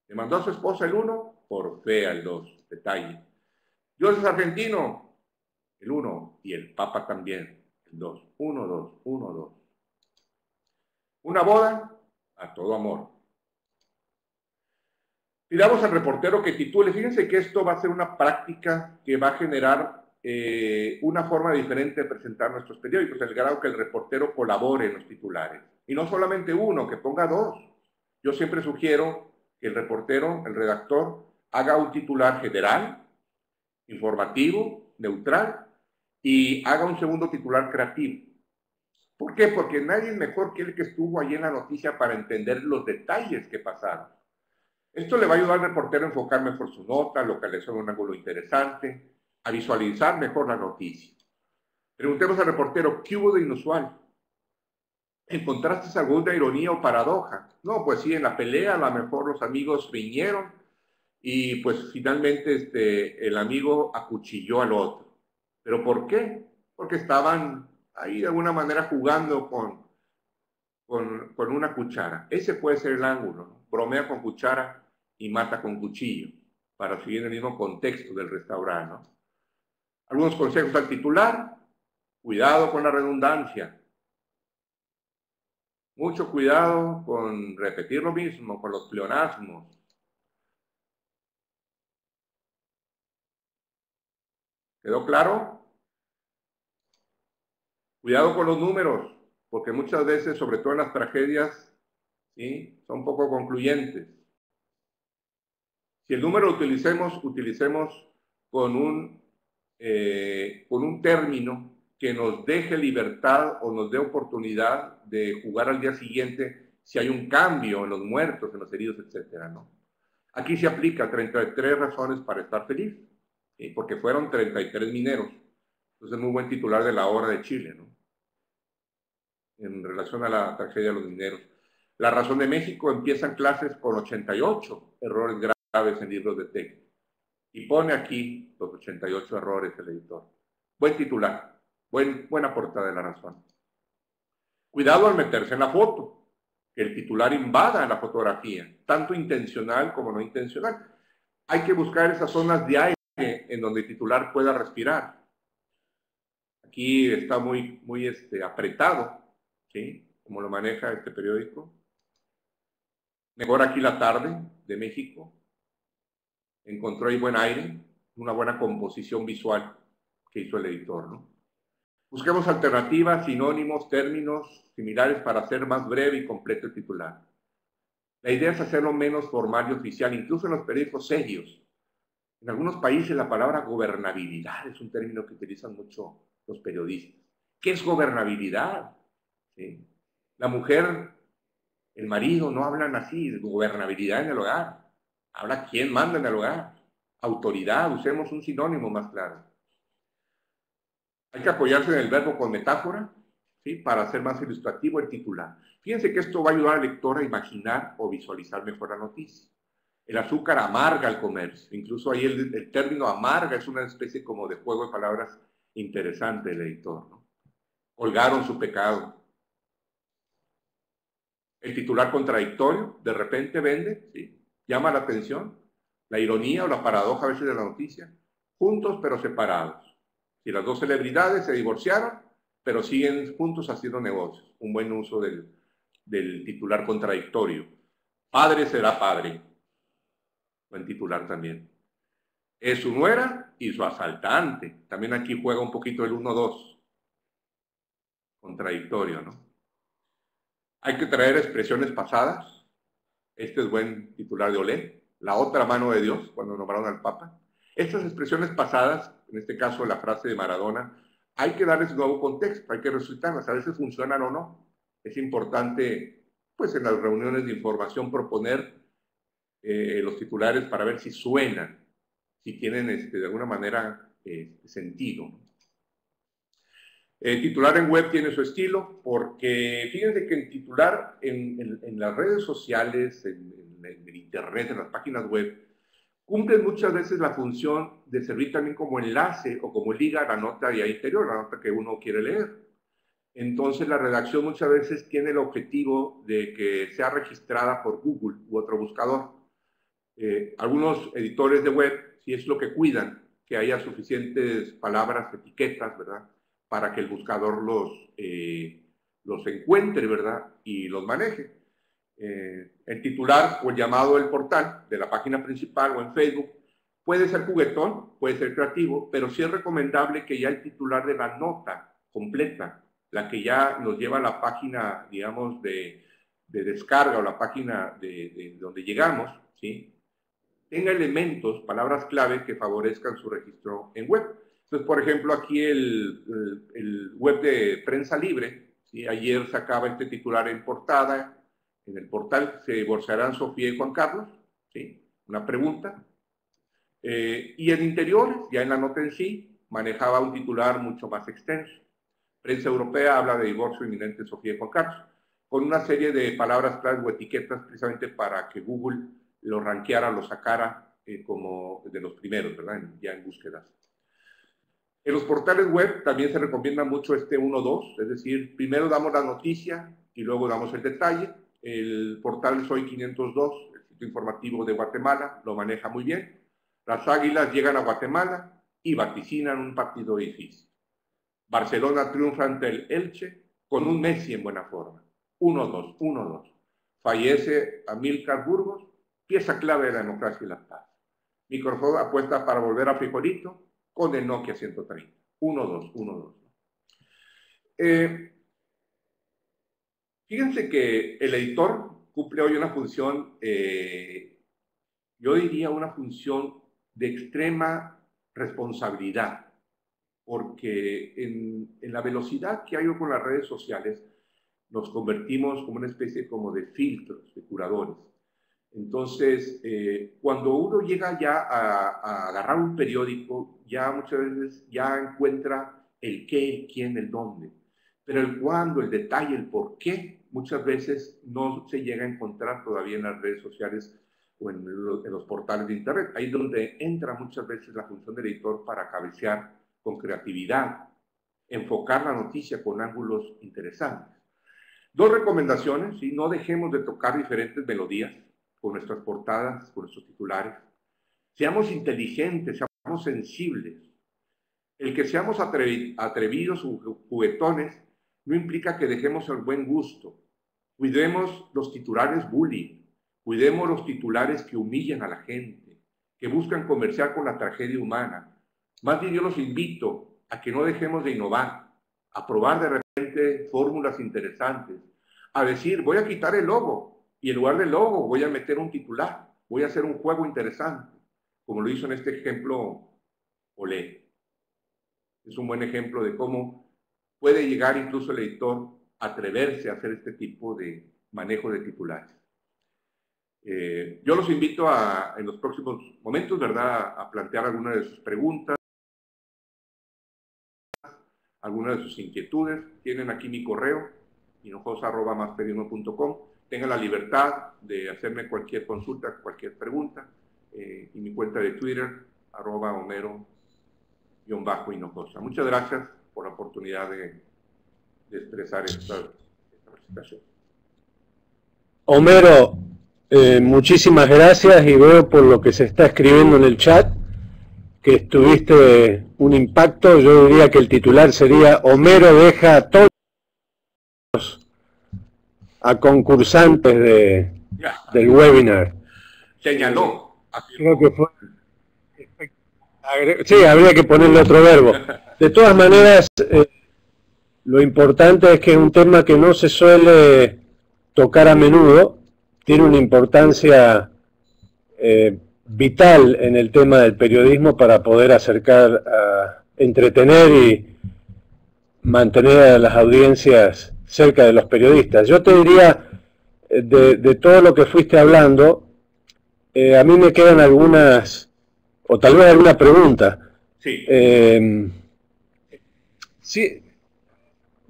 Le mandó a su esposa el 1, por fea el 2. Detalle. Dios es argentino, el 1, y el Papa también, el 2. 1, 2, 1, 2. Una boda, a todo amor. Pidamos al reportero que titule. Fíjense que esto va a ser una práctica que va a generar una forma diferente de presentar nuestros periódicos, el grado que el reportero colabore en los titulares. Y no solamente uno, que ponga 2. Yo siempre sugiero que el reportero, el redactor, haga un titular general, informativo, neutral, y haga un segundo titular creativo. ¿Por qué? Porque nadie es mejor que el que estuvo ahí en la noticia para entender los detalles que pasaron. Esto le va a ayudar al reportero a enfocar mejor su nota, a localizar un ángulo interesante, a visualizar mejor la noticia. Preguntemos al reportero, ¿qué hubo de inusual? ¿Encontraste alguna ironía o paradoja? No, pues sí, en la pelea a lo mejor los amigos riñeron y pues finalmente el amigo acuchilló al otro. ¿Pero por qué? Porque estaban ahí de alguna manera jugando con una cuchara. Ese puede ser el ángulo, ¿no? Bromea con cuchara y mata con cuchillo, para seguir en el mismo contexto del restaurante, ¿no? Algunos consejos al titular: cuidado con la redundancia. Mucho cuidado con repetir lo mismo, con los pleonasmos. ¿Quedó claro? Cuidado con los números, porque muchas veces, sobre todo en las tragedias, ¿sí?, son poco concluyentes. Si el número utilicemos con un término que nos deje libertad o nos dé oportunidad de jugar al día siguiente si hay un cambio en los muertos, en los heridos, etcétera, ¿no? Aquí se aplica 33 razones para estar feliz, ¿sí?, porque fueron 33 mineros. Entonces, muy buen titular de La Hora de Chile, ¿no?, en relación a la tragedia de los mineros. La Razón de México empiezan clases con 88 errores graves en libros de texto. Y pone aquí los 88 errores el editor. Buen titular, buena portada de La Razón. Cuidado al meterse en la foto, que el titular invada la fotografía, tanto intencional como no intencional. Hay que buscar esas zonas de aire en donde el titular pueda respirar. Aquí está muy apretado, ¿sí?, como lo maneja este periódico. Mejor aquí la tarde de México. Encontró ahí buen aire, una buena composición visual que hizo el editor, ¿no? Busquemos alternativas, sinónimos, términos similares para hacer más breve y completo el titular. La idea es hacerlo menos formal y oficial, incluso en los periódicos serios. En algunos países la palabra gobernabilidad es un término que utilizan mucho los periodistas. ¿Qué es gobernabilidad? ¿Sí? La mujer, el marido no hablan así, de gobernabilidad en el hogar. Habla quién manda en el hogar. Autoridad, usemos un sinónimo más claro. Hay que apoyarse en el verbo con metáfora, ¿sí?, para hacer más ilustrativo el titular. Fíjense que esto va a ayudar al lector a imaginar o visualizar mejor la noticia. El azúcar amarga el comercio. Incluso ahí el término amarga es una especie como de juego de palabras interesante del editor, ¿no? Colgaron su pecado. El titular contradictorio, de repente vende, ¿sí?, llama la atención. La ironía o la paradoja a veces de la noticia. Juntos pero separados. Si las dos celebridades se divorciaron, pero siguen juntos haciendo negocios. Un buen uso del titular contradictorio. Padre será padre. Buen titular también. Es su nuera y su asaltante. También aquí juega un poquito el 1-2. Contradictorio, ¿no? Hay que traer expresiones pasadas. Este es buen titular de Olé. La otra mano de Dios, cuando nombraron al Papa. Estas expresiones pasadas, en este caso la frase de Maradona, hay que darles nuevo contexto, hay que resucitarlas. A veces funcionan o no. Es importante, pues en las reuniones de información, proponer los titulares para ver si suenan, si tienen de alguna manera sentido. El titular en web tiene su estilo, porque fíjense que el titular en las redes sociales, en internet, en las páginas web, cumplen muchas veces la función de servir también como enlace o como liga a la nota de ahí interior, la nota que uno quiere leer. Entonces la redacción muchas veces tiene el objetivo de que sea registrada por Google u otro buscador. Algunos editores de web, si es lo que cuidan, que haya suficientes palabras, etiquetas, ¿verdad?, para que el buscador los encuentre, ¿verdad?, y los maneje. El titular o el llamado del portal, de la página principal o en Facebook, puede ser juguetón, puede ser creativo, pero sí es recomendable que ya el titular de la nota completa, la que ya nos lleva a la página, digamos, de descarga o la página de donde llegamos, ¿sí?, tenga elementos, palabras clave que favorezcan su registro en web. Entonces, por ejemplo, aquí el web de Prensa Libre, ¿sí?, ayer sacaba este titular en portada, en el portal: ¿se divorciarán Sofía y Juan Carlos? ¿Sí? Una pregunta. Y en interiores, ya en la nota en sí, manejaba un titular mucho más extenso. Prensa Europea habla de divorcio inminente de Sofía y Juan Carlos, con una serie de palabras claves o etiquetas precisamente para que Google lo rankeara, lo sacara como de los primeros, ¿verdad?, ya en búsquedas. En los portales web también se recomienda mucho este 1-2, es decir, primero damos la noticia y luego damos el detalle. El portal Soy 502, el sitio informativo de Guatemala, lo maneja muy bien. Las Águilas llegan a Guatemala y vaticinan un partido difícil. Barcelona triunfa ante el Elche con un Messi en buena forma. 1-2, 1-2. Fallece Amílcar Burgos, pieza clave de la democracia y la paz. Microsoft apuesta para volver a Frijolito, con el Nokia 130. 1-2, 1-2. Fíjense que el editor cumple hoy una función, yo diría una función de extrema responsabilidad, porque en la velocidad que hay hoy con las redes sociales, nos convertimos como una especie como de filtros, de curadores. Entonces, cuando uno llega ya a agarrar un periódico, ya muchas veces ya encuentra el qué, el quién, el dónde. Pero el cuándo, el detalle, el por qué, muchas veces no se llega a encontrar todavía en las redes sociales o en los portales de internet. Ahí es donde entra muchas veces la función del editor para cabecear con creatividad, enfocar la noticia con ángulos interesantes. Dos recomendaciones: ¿sí? No dejemos de tocar diferentes melodías con nuestras portadas, con nuestros titulares. Seamos inteligentes, seamos sensibles. El que seamos atrevidos o juguetones no implica que dejemos el buen gusto. Cuidemos los titulares bullying, cuidemos los titulares que humillan a la gente, que buscan comerciar con la tragedia humana. Más bien yo los invito a que no dejemos de innovar, a probar de repente fórmulas interesantes, a decir, voy a quitar el logo y en lugar del logo voy a meter un titular, voy a hacer un juego interesante, como lo hizo en este ejemplo Olé. Es un buen ejemplo de cómo puede llegar incluso el editor a atreverse a hacer este tipo de manejo de titulares. Yo los invito en los próximos momentos, ¿verdad?, a plantear algunas de sus preguntas, algunas de sus inquietudes. Tienen aquí mi correo, hinojosa@masperiodismo.com. Tengan la libertad de hacerme cualquier consulta, cualquier pregunta, y mi cuenta de Twitter, @homero_hinojosa. Muchas gracias por la oportunidad de expresar esta presentación. Homero, muchísimas gracias, y veo por lo que se está escribiendo en el chat que tuviste un impacto. Yo diría que el titular sería: Homero deja a todos a concursantes del webinar. Señaló. Creo que fue... Sí, habría que ponerle otro verbo. De todas maneras, lo importante es que es un tema que no se suele tocar a menudo, tiene una importancia vital en el tema del periodismo para poder acercar, entretener y mantener a las audiencias cerca de los periodistas. Yo te diría, de todo lo que fuiste hablando, a mí me quedan algunas, o tal vez alguna pregunta. Sí. Sí,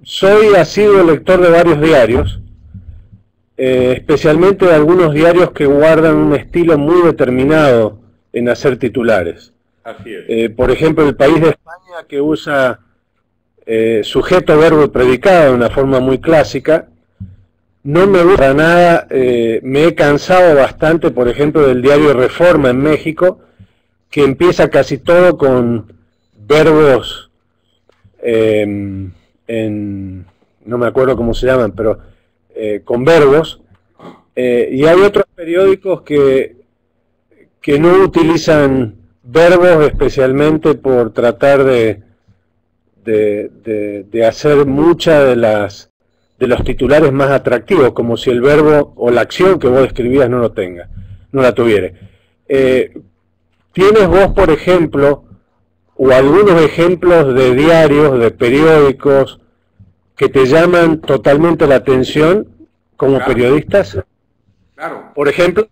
soy asiduo lector de varios diarios, especialmente de algunos diarios que guardan un estilo muy determinado en hacer titulares. Así es. Por ejemplo, El País de España, que usa sujeto, verbo y predicado de una forma muy clásica. No me gusta para nada, me he cansado bastante, por ejemplo, del diario Reforma en México, que empieza casi todo con verbos no me acuerdo cómo se llaman, pero con verbos, y hay otros periódicos que no utilizan verbos, especialmente por tratar de hacer muchas de los titulares más atractivos, como si el verbo o la acción que vos describías no la tuviera. ¿Tienes vos, por ejemplo, o algunos ejemplos de diarios, de periódicos, que te llaman totalmente la atención como periodistas? Claro. Por ejemplo.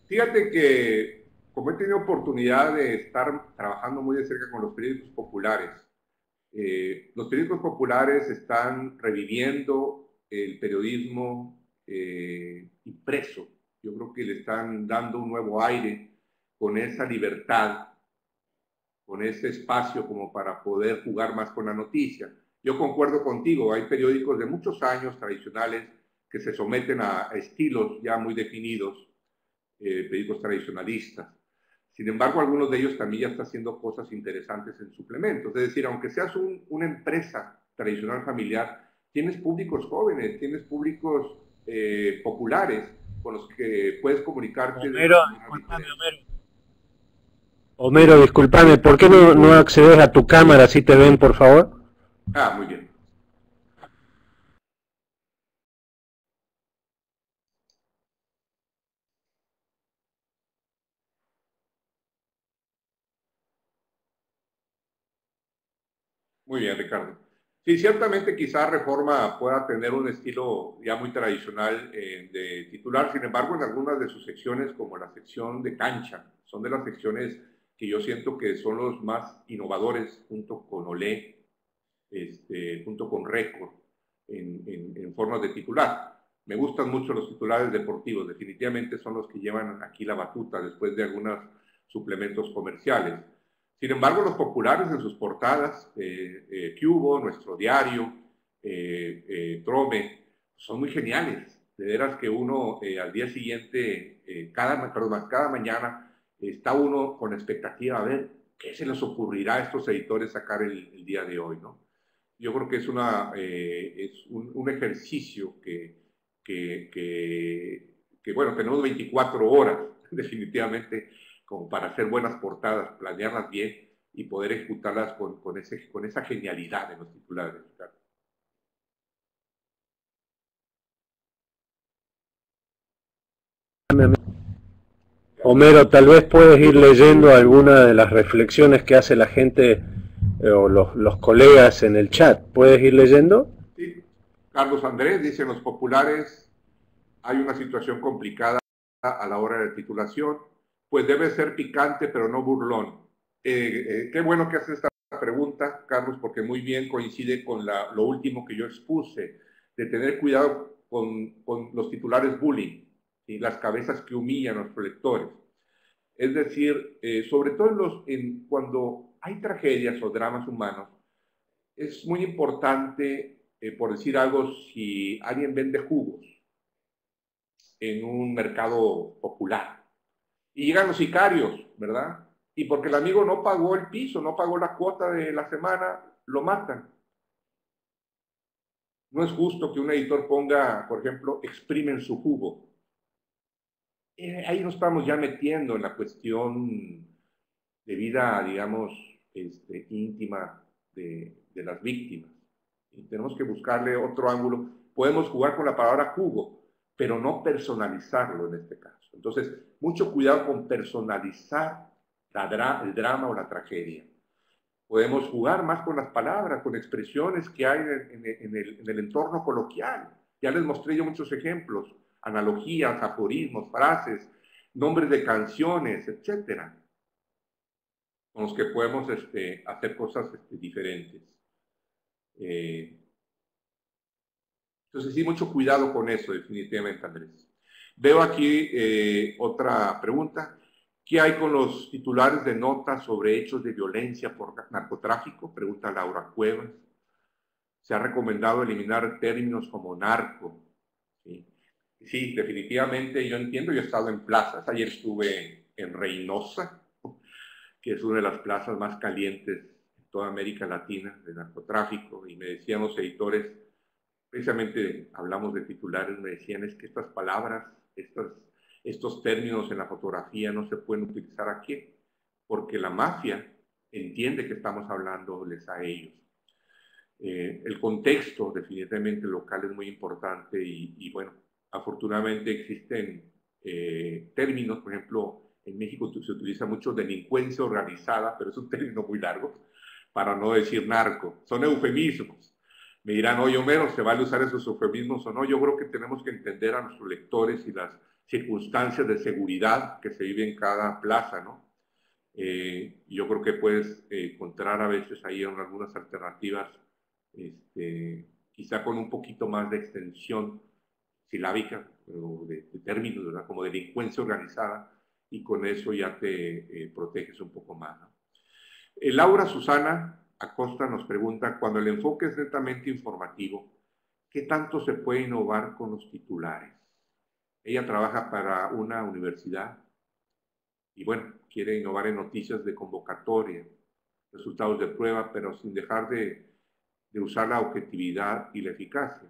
Fíjate que, como he tenido oportunidad de estar trabajando muy de cerca con los periódicos populares están reviviendo el periodismo impreso. Yo creo que le están dando un nuevo aire con esa libertad, con ese espacio como para poder jugar más con la noticia. Yo concuerdo contigo, hay periódicos de muchos años tradicionales que se someten a estilos ya muy definidos, periódicos tradicionalistas. Sin embargo, algunos de ellos también ya están haciendo cosas interesantes en suplementos. Es decir, aunque seas una empresa tradicional familiar, tienes públicos jóvenes, tienes públicos populares con los que puedes comunicarte. Homero. Homero, discúlpame, ¿por qué no accedes a tu cámara si te ven, por favor? Ah, muy bien. Muy bien, Ricardo. Sí, ciertamente quizá Reforma pueda tener un estilo ya muy tradicional de titular, sin embargo, en algunas de sus secciones, como la sección de cancha, son de las secciones que yo siento que son los más innovadores, junto con Olé, junto con Récord, en formas de titular. Me gustan mucho los titulares deportivos, definitivamente son los que llevan aquí la batuta después de algunos suplementos comerciales. Sin embargo, los populares en sus portadas, Cubo, Nuestro Diario, Trome, son muy geniales. De veras que uno al día siguiente, cada mañana, está uno con expectativa a ver qué se les ocurrirá a estos editores sacar el día de hoy, ¿no? Yo creo que es un ejercicio que, bueno, tenemos 24 horas definitivamente como para hacer buenas portadas, planearlas bien y poder ejecutarlas con esa genialidad de los titulares. Homero, tal vez puedes ir leyendo alguna de las reflexiones que hace la gente o los colegas en el chat. ¿Puedes ir leyendo? Sí. Carlos Andrés dice, en los populares hay una situación complicada a la hora de titulación, pues debe ser picante pero no burlón. Qué bueno que haces esta pregunta, Carlos, porque muy bien coincide con lo último que yo expuse, de tener cuidado con los titulares bullying y las cabezas que humillan a los lectores. Es decir, sobre todo cuando hay tragedias o dramas humanos, es muy importante, por decir algo, si alguien vende jugos en un mercado popular y llegan los sicarios, ¿verdad? Y porque el amigo no pagó el piso, no pagó la cuota de la semana, lo matan. No es justo que un editor ponga, por ejemplo, exprimen su jugo. Ahí nos estamos ya metiendo en la cuestión de vida, digamos, íntima de las víctimas. Y tenemos que buscarle otro ángulo. Podemos jugar con la palabra jugo, pero no personalizarlo en este caso. Entonces, mucho cuidado con personalizar el drama o la tragedia. Podemos jugar más con las palabras, con expresiones que hay en el entorno coloquial. Ya les mostré yo muchos ejemplos, analogías, aforismos, frases, nombres de canciones, etcétera, con los que podemos hacer cosas diferentes. Entonces, sí, mucho cuidado con eso, definitivamente, Andrés. Veo aquí otra pregunta. ¿Qué hay con los titulares de notas sobre hechos de violencia por narcotráfico? Pregunta Laura Cuevas. Se ha recomendado eliminar términos como narco. Sí, sí, definitivamente yo entiendo, yo he estado en plazas. Ayer estuve en Reynosa, que es una de las plazas más calientes de toda América Latina de narcotráfico, y me decían los editores, precisamente hablamos de titulares, me decían, es que estas palabras, estos términos en la fotografía no se pueden utilizar aquí, porque la mafia entiende que estamos hablándoles a ellos. El contexto definitivamente local es muy importante y bueno, afortunadamente existen términos, por ejemplo, en México se utiliza mucho delincuencia organizada, pero es un término muy largo, para no decir narco. Son eufemismos. Me dirán, oye, Homero, ¿se vale usar esos eufemismos o no? Yo creo que tenemos que entender a nuestros lectores y las circunstancias de seguridad que se vive en cada plaza, ¿no? Yo creo que puedes encontrar a veces ahí algunas alternativas, quizá con un poquito más de extensión silábica, o de términos, ¿verdad? Como delincuencia organizada, y con eso ya te proteges un poco más, ¿no? Laura Susana Acosta nos pregunta, cuando el enfoque es netamente informativo, ¿qué tanto se puede innovar con los titulares? Ella trabaja para una universidad y bueno, quiere innovar en noticias de convocatoria, resultados de prueba, pero sin dejar de usar la objetividad y la eficacia.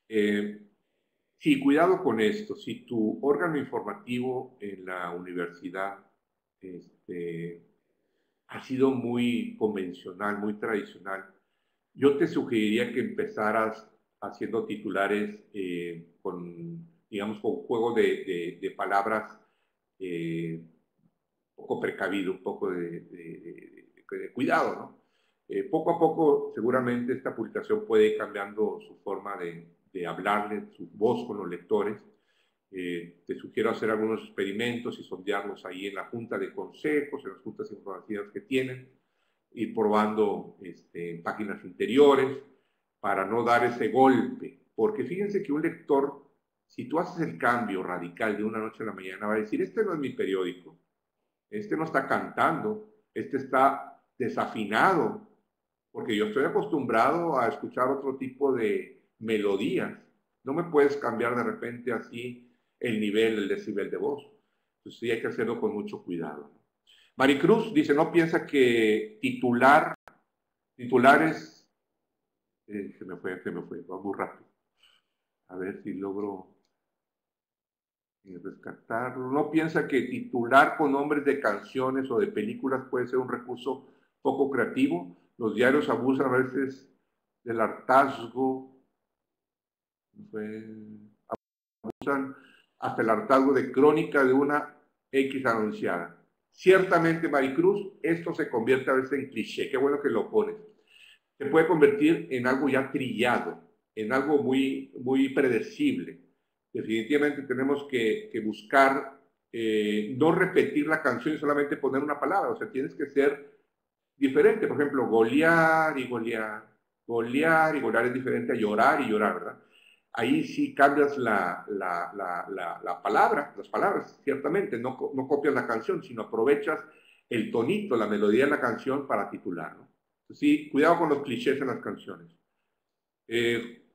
Sí, cuidado con esto. Si tu órgano informativo en la universidad ha sido muy convencional, muy tradicional. Yo te sugeriría que empezaras haciendo titulares con, digamos, con juego de palabras un poco precavido, un poco de cuidado, ¿no? Poco a poco, seguramente, esta publicación puede ir cambiando su forma de hablarle, su voz con los lectores. Te sugiero hacer algunos experimentos y sondearlos ahí en la junta de consejos, en las juntas informativas que tienen, ir probando en páginas interiores para no dar ese golpe. Porque fíjense que un lector, si tú haces el cambio radical de una noche a la mañana, va a decir, este no es mi periódico, este no está cantando, este está desafinado, porque yo estoy acostumbrado a escuchar otro tipo de melodías. No me puedes cambiar de repente así el nivel, el decibel de voz. Entonces sí hay que hacerlo con mucho cuidado. Maricruz dice, no piensa que titulares, se me fue, va muy rápido. A ver si logro rescatarlo. No piensa que titular con nombres de canciones o de películas puede ser un recurso poco creativo. Los diarios abusan a veces del hartazgo, abusan hasta el hartazgo de crónica de una X anunciada. Ciertamente, Maricruz, esto se convierte a veces en cliché. Qué bueno que lo pones. Se puede convertir en algo ya trillado, en algo muy, muy predecible. Definitivamente tenemos que buscar no repetir la canción y solamente poner una palabra. O sea, tienes que ser diferente. Por ejemplo, golear y golear, golear y golear es diferente a llorar y llorar, ¿verdad? Ahí sí cambias la palabra, las palabras, ciertamente. No copias la canción, sino aprovechas el tonito, la melodía de la canción para titular, ¿no? Sí, cuidado con los clichés en las canciones.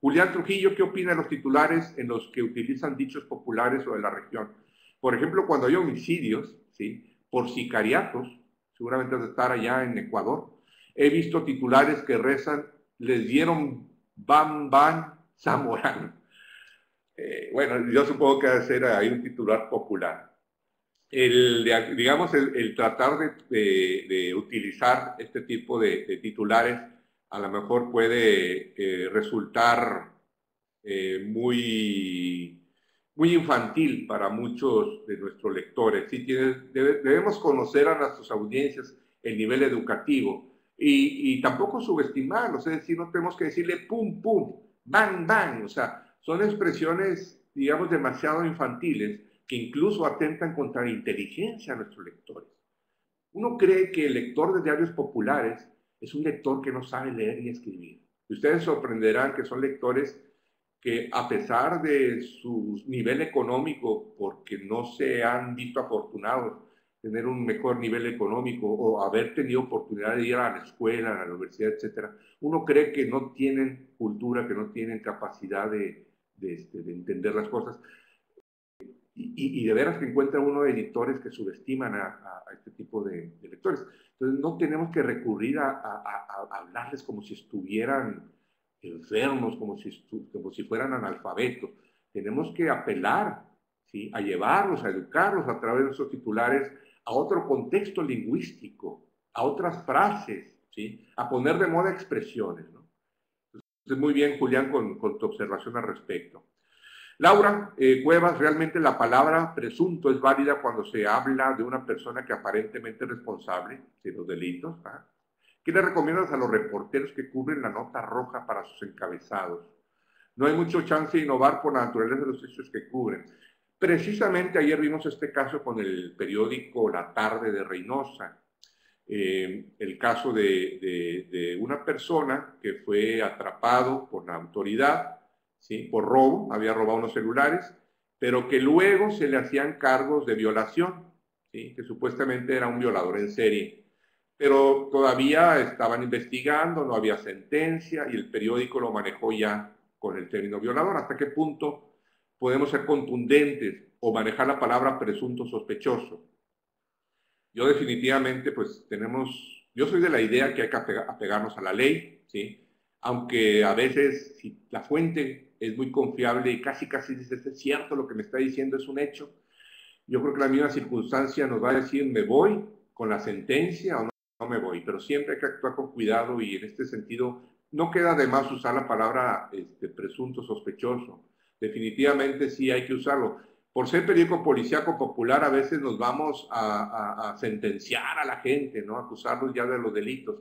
Julián Trujillo, ¿qué opina de los titulares en los que utilizan dichos populares o de la región? Por ejemplo, cuando hay homicidios, ¿sí? Por sicariatos, seguramente de estar allá en Ecuador, he visto titulares que rezan, les dieron bam, bam, Zamorano. Bueno, yo supongo que debe ser ahí un titular popular. Digamos, el tratar de utilizar este tipo de titulares a lo mejor puede resultar muy infantil para muchos de nuestros lectores. ¿Sí? Debemos conocer a nuestras audiencias el nivel educativo y tampoco subestimarlos, es decir, no tenemos que decirle pum, pum, bang, bang, o sea, son expresiones, digamos, demasiado infantiles que incluso atentan contra la inteligencia de nuestros lectores. Uno cree que el lector de diarios populares es un lector que no sabe leer ni escribir. Ustedes sorprenderán que son lectores que, a pesar de su nivel económico, porque no se han visto afortunados tener un mejor nivel económico o haber tenido oportunidad de ir a la escuela, a la universidad, etcétera, uno cree que no tienen cultura, que no tienen capacidad de entender las cosas. Y de veras que encuentra uno editores que subestiman a este tipo de lectores. Entonces no tenemos que recurrir a hablarles como si estuvieran enfermos, como si fueran analfabetos. Tenemos que apelar, ¿sí? A llevarlos, a educarlos a través de esos titulares a otro contexto lingüístico, a otras frases, ¿sí? A poner de moda expresiones, ¿no? Entonces, muy bien, Julián, con tu observación al respecto. Laura Cuevas, realmente la palabra presunto es válida cuando se habla de una persona que aparentemente es responsable de los delitos. ¿Ah? ¿Qué le recomiendas a los reporteros que cubren la nota roja para sus encabezados? No hay mucho chance de innovar por la naturaleza de los hechos que cubren. Precisamente ayer vimos este caso con el periódico La Tarde de Reynosa. El caso de una persona que fue atrapado por la autoridad, ¿sí? Por robo, había robado unos celulares, pero que luego se le hacían cargos de violación, ¿sí? Que supuestamente era un violador en serie. Pero todavía estaban investigando, no había sentencia y el periódico lo manejó ya con el término violador. ¿Hasta qué punto podemos ser contundentes o manejar la palabra presunto sospechoso? Yo definitivamente, pues yo soy de la idea que hay que apegarnos a la ley, ¿sí? Aunque a veces, si la fuente es muy confiable y casi dices, es cierto lo que me está diciendo, es un hecho, yo creo que la misma circunstancia nos va a decir, ¿me voy con la sentencia o no me voy? Pero siempre hay que actuar con cuidado y en este sentido no queda de más usar la palabra presunto sospechoso. Definitivamente sí hay que usarlo. Por ser periódico policíaco popular, a veces nos vamos a sentenciar a la gente, ¿no? Acusarlos ya de los delitos,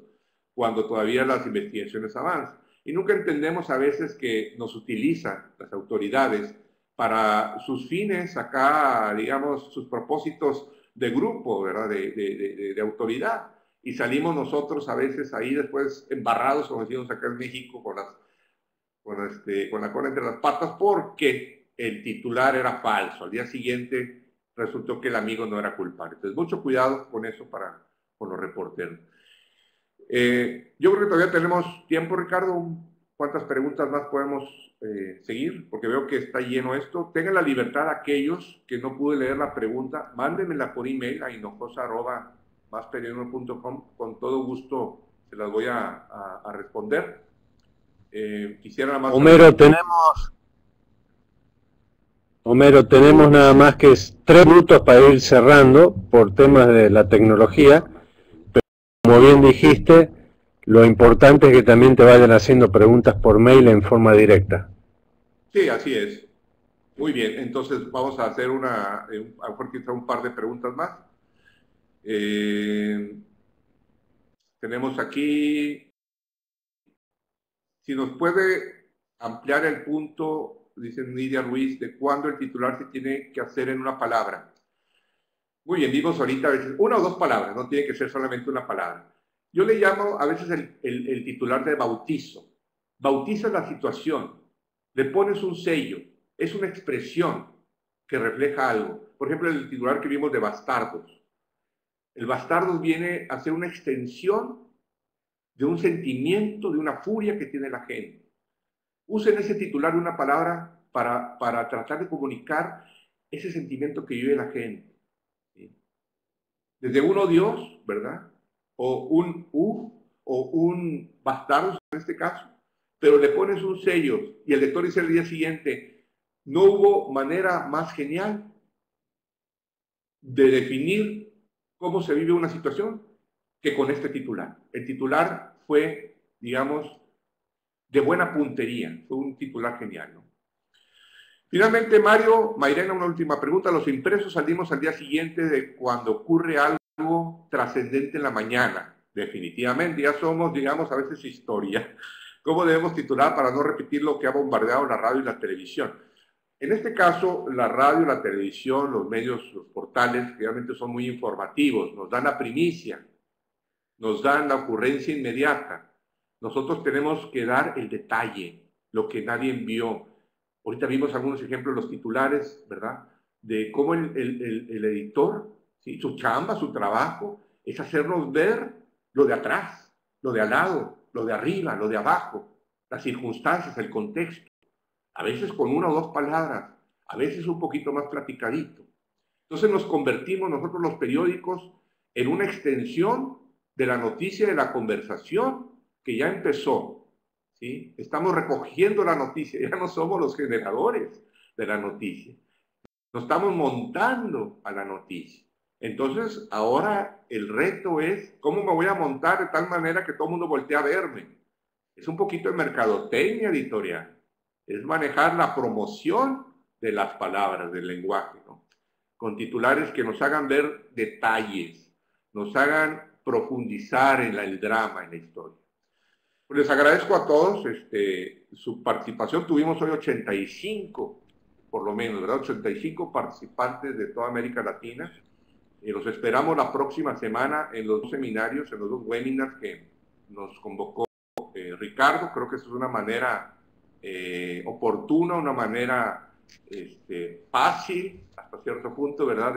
cuando todavía las investigaciones avanzan. Y nunca entendemos a veces que nos utilizan las autoridades para sus fines acá, digamos, sus propósitos de grupo, ¿verdad? De autoridad. Y salimos nosotros a veces ahí después embarrados, como decimos acá en México, con la cola entre las patas, porque el titular era falso. Al día siguiente resultó que el amigo no era culpable. Entonces, mucho cuidado con eso con los reporteros. Yo creo que todavía tenemos tiempo, Ricardo. ¿Cuántas preguntas más podemos seguir? Porque veo que está lleno esto. Tengan la libertad aquellos que no pude leer la pregunta, mándenmela por email a hinojosa@masperiodismo.com. Con todo gusto se las voy a responder. Quisiera más... Homero, tenemos nada más que 3 minutos para ir cerrando por temas de la tecnología, pero como bien dijiste, lo importante es que también te vayan haciendo preguntas por mail en forma directa. Sí, así es. Muy bien, entonces vamos a hacer a lo mejor quizá un par de preguntas más. Tenemos aquí, si nos puede ampliar el punto, dice Nidia Ruiz, de cuándo el titular se tiene que hacer en una palabra. Muy bien, vimos ahorita a veces 1 o 2 palabras, no tiene que ser solamente una palabra. Yo le llamo a veces el titular de bautizo. Bautiza la situación, le pones un sello, es una expresión que refleja algo. Por ejemplo, el titular que vimos de bastardos. El bastardos viene a ser una extensión de un sentimiento, de una furia que tiene la gente. Usen ese titular una palabra para tratar de comunicar ese sentimiento que vive la gente. ¿Sí? Desde uno Dios, ¿verdad? O un bastardo en este caso, pero le pones un sello y el lector dice el día siguiente, no hubo manera más genial de definir cómo se vive una situación que con este titular. El titular fue, digamos, de buena puntería, fue un titular genial, ¿no? Finalmente, Mayrena, una última pregunta. Los impresos salimos al día siguiente de cuando ocurre algo trascendente en la mañana. Definitivamente, ya somos, digamos, a veces historia. ¿Cómo debemos titular para no repetir lo que ha bombardeado la radio y la televisión? En este caso, la radio, la televisión, los medios, los portales, realmente son muy informativos, nos dan la primicia, nos dan la ocurrencia inmediata. Nosotros tenemos que dar el detalle, lo que nadie vio. Ahorita vimos algunos ejemplos, los titulares, ¿verdad? De cómo el editor, ¿sí? Su chamba, su trabajo, es hacernos ver lo de atrás, lo de al lado, lo de arriba, lo de abajo, las circunstancias, el contexto. A veces con 1 o 2 palabras, a veces un poquito más platicadito. Entonces nos convertimos nosotros los periódicos en una extensión de la noticia, de la conversación que ya empezó. ¿Sí? Estamos recogiendo la noticia, ya no somos los generadores de la noticia. Nos estamos montando a la noticia. Entonces, ahora el reto es cómo me voy a montar de tal manera que todo el mundo voltee a verme. Es un poquito de mercadotecnia editorial. Es manejar la promoción de las palabras, del lenguaje, ¿no? Con titulares que nos hagan ver detalles, nos hagan profundizar en el drama, en la historia. Pues les agradezco a todos su participación. Tuvimos hoy 85, por lo menos, ¿verdad? 85 participantes de toda América Latina. Los esperamos la próxima semana en los 2 seminarios, en los 2 webinars que nos convocó Ricardo. Creo que eso es una manera oportuna, una manera fácil, hasta cierto punto, ¿verdad?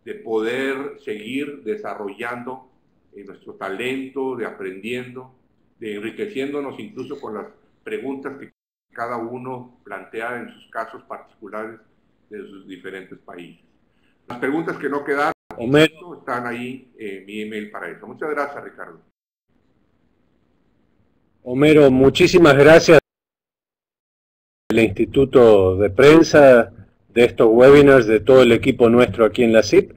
De poder seguir desarrollando nuestro talento, de aprendiendo, de enriqueciéndonos incluso con las preguntas que cada uno plantea en sus casos particulares de sus diferentes países. Las preguntas que no quedaron están ahí en mi email para eso. Muchas gracias, Ricardo. Homero, muchísimas gracias al Instituto de Prensa de estos webinars de todo el equipo nuestro aquí en la CIP,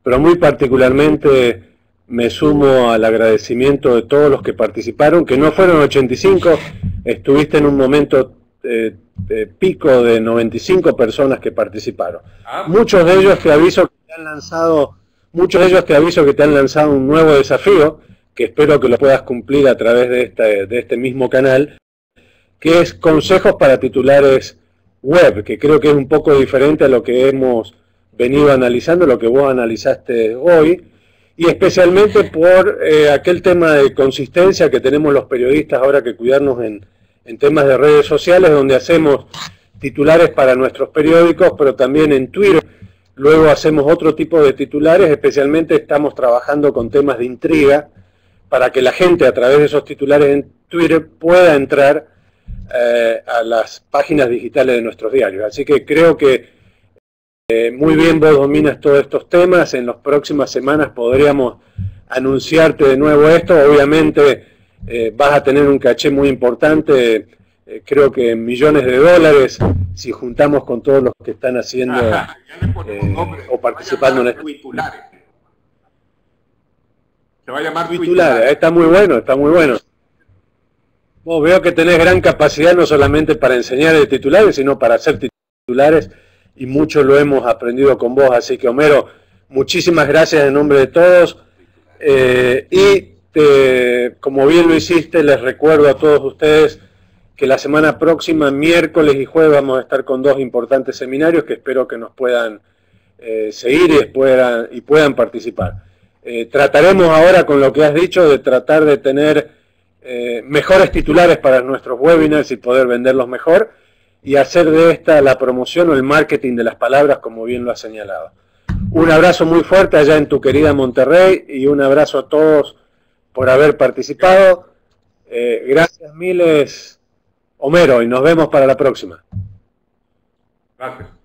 pero muy particularmente me sumo al agradecimiento de todos los que participaron, que no fueron 85, estuviste en un momento pico de 95 personas que participaron. Muchos de ellos te aviso que te han lanzado, un nuevo desafío, que espero que lo puedas cumplir a través de este mismo canal, que es consejos para titulares web, que creo que es un poco diferente a lo que hemos venido analizando, lo que vos analizaste hoy, y especialmente por aquel tema de consistencia que tenemos los periodistas ahora que cuidarnos en temas de redes sociales, donde hacemos titulares para nuestros periódicos, pero también en Twitter. Luego hacemos otro tipo de titulares, especialmente estamos trabajando con temas de intriga, para que la gente a través de esos titulares en Twitter pueda entrar a las páginas digitales de nuestros diarios. Así que creo que muy bien vos dominas todos estos temas. En las próximas semanas podríamos anunciarte de nuevo esto. Obviamente vas a tener un caché muy importante, creo que millones de dólares, si juntamos con todos los que están haciendo o participando en esto. Se va a llamar Titulares. Está muy bueno, está muy bueno. Vos veo que tenés gran capacidad no solamente para enseñar de titulares, sino para hacer titulares, y mucho lo hemos aprendido con vos. Así que, Homero, muchísimas gracias en nombre de todos. Como bien lo hiciste, les recuerdo a todos ustedes que la semana próxima, miércoles y jueves, vamos a estar con dos importantes seminarios que espero que nos puedan seguir y puedan participar. Trataremos ahora, con lo que has dicho, de tratar de tener mejores titulares para nuestros webinars y poder venderlos mejor, y hacer de esta la promoción o el marketing de las palabras, como bien lo has señalado. Un abrazo muy fuerte allá en tu querida Monterrey, y un abrazo a todos por haber participado. Gracias miles, Homero, y nos vemos para la próxima. Gracias.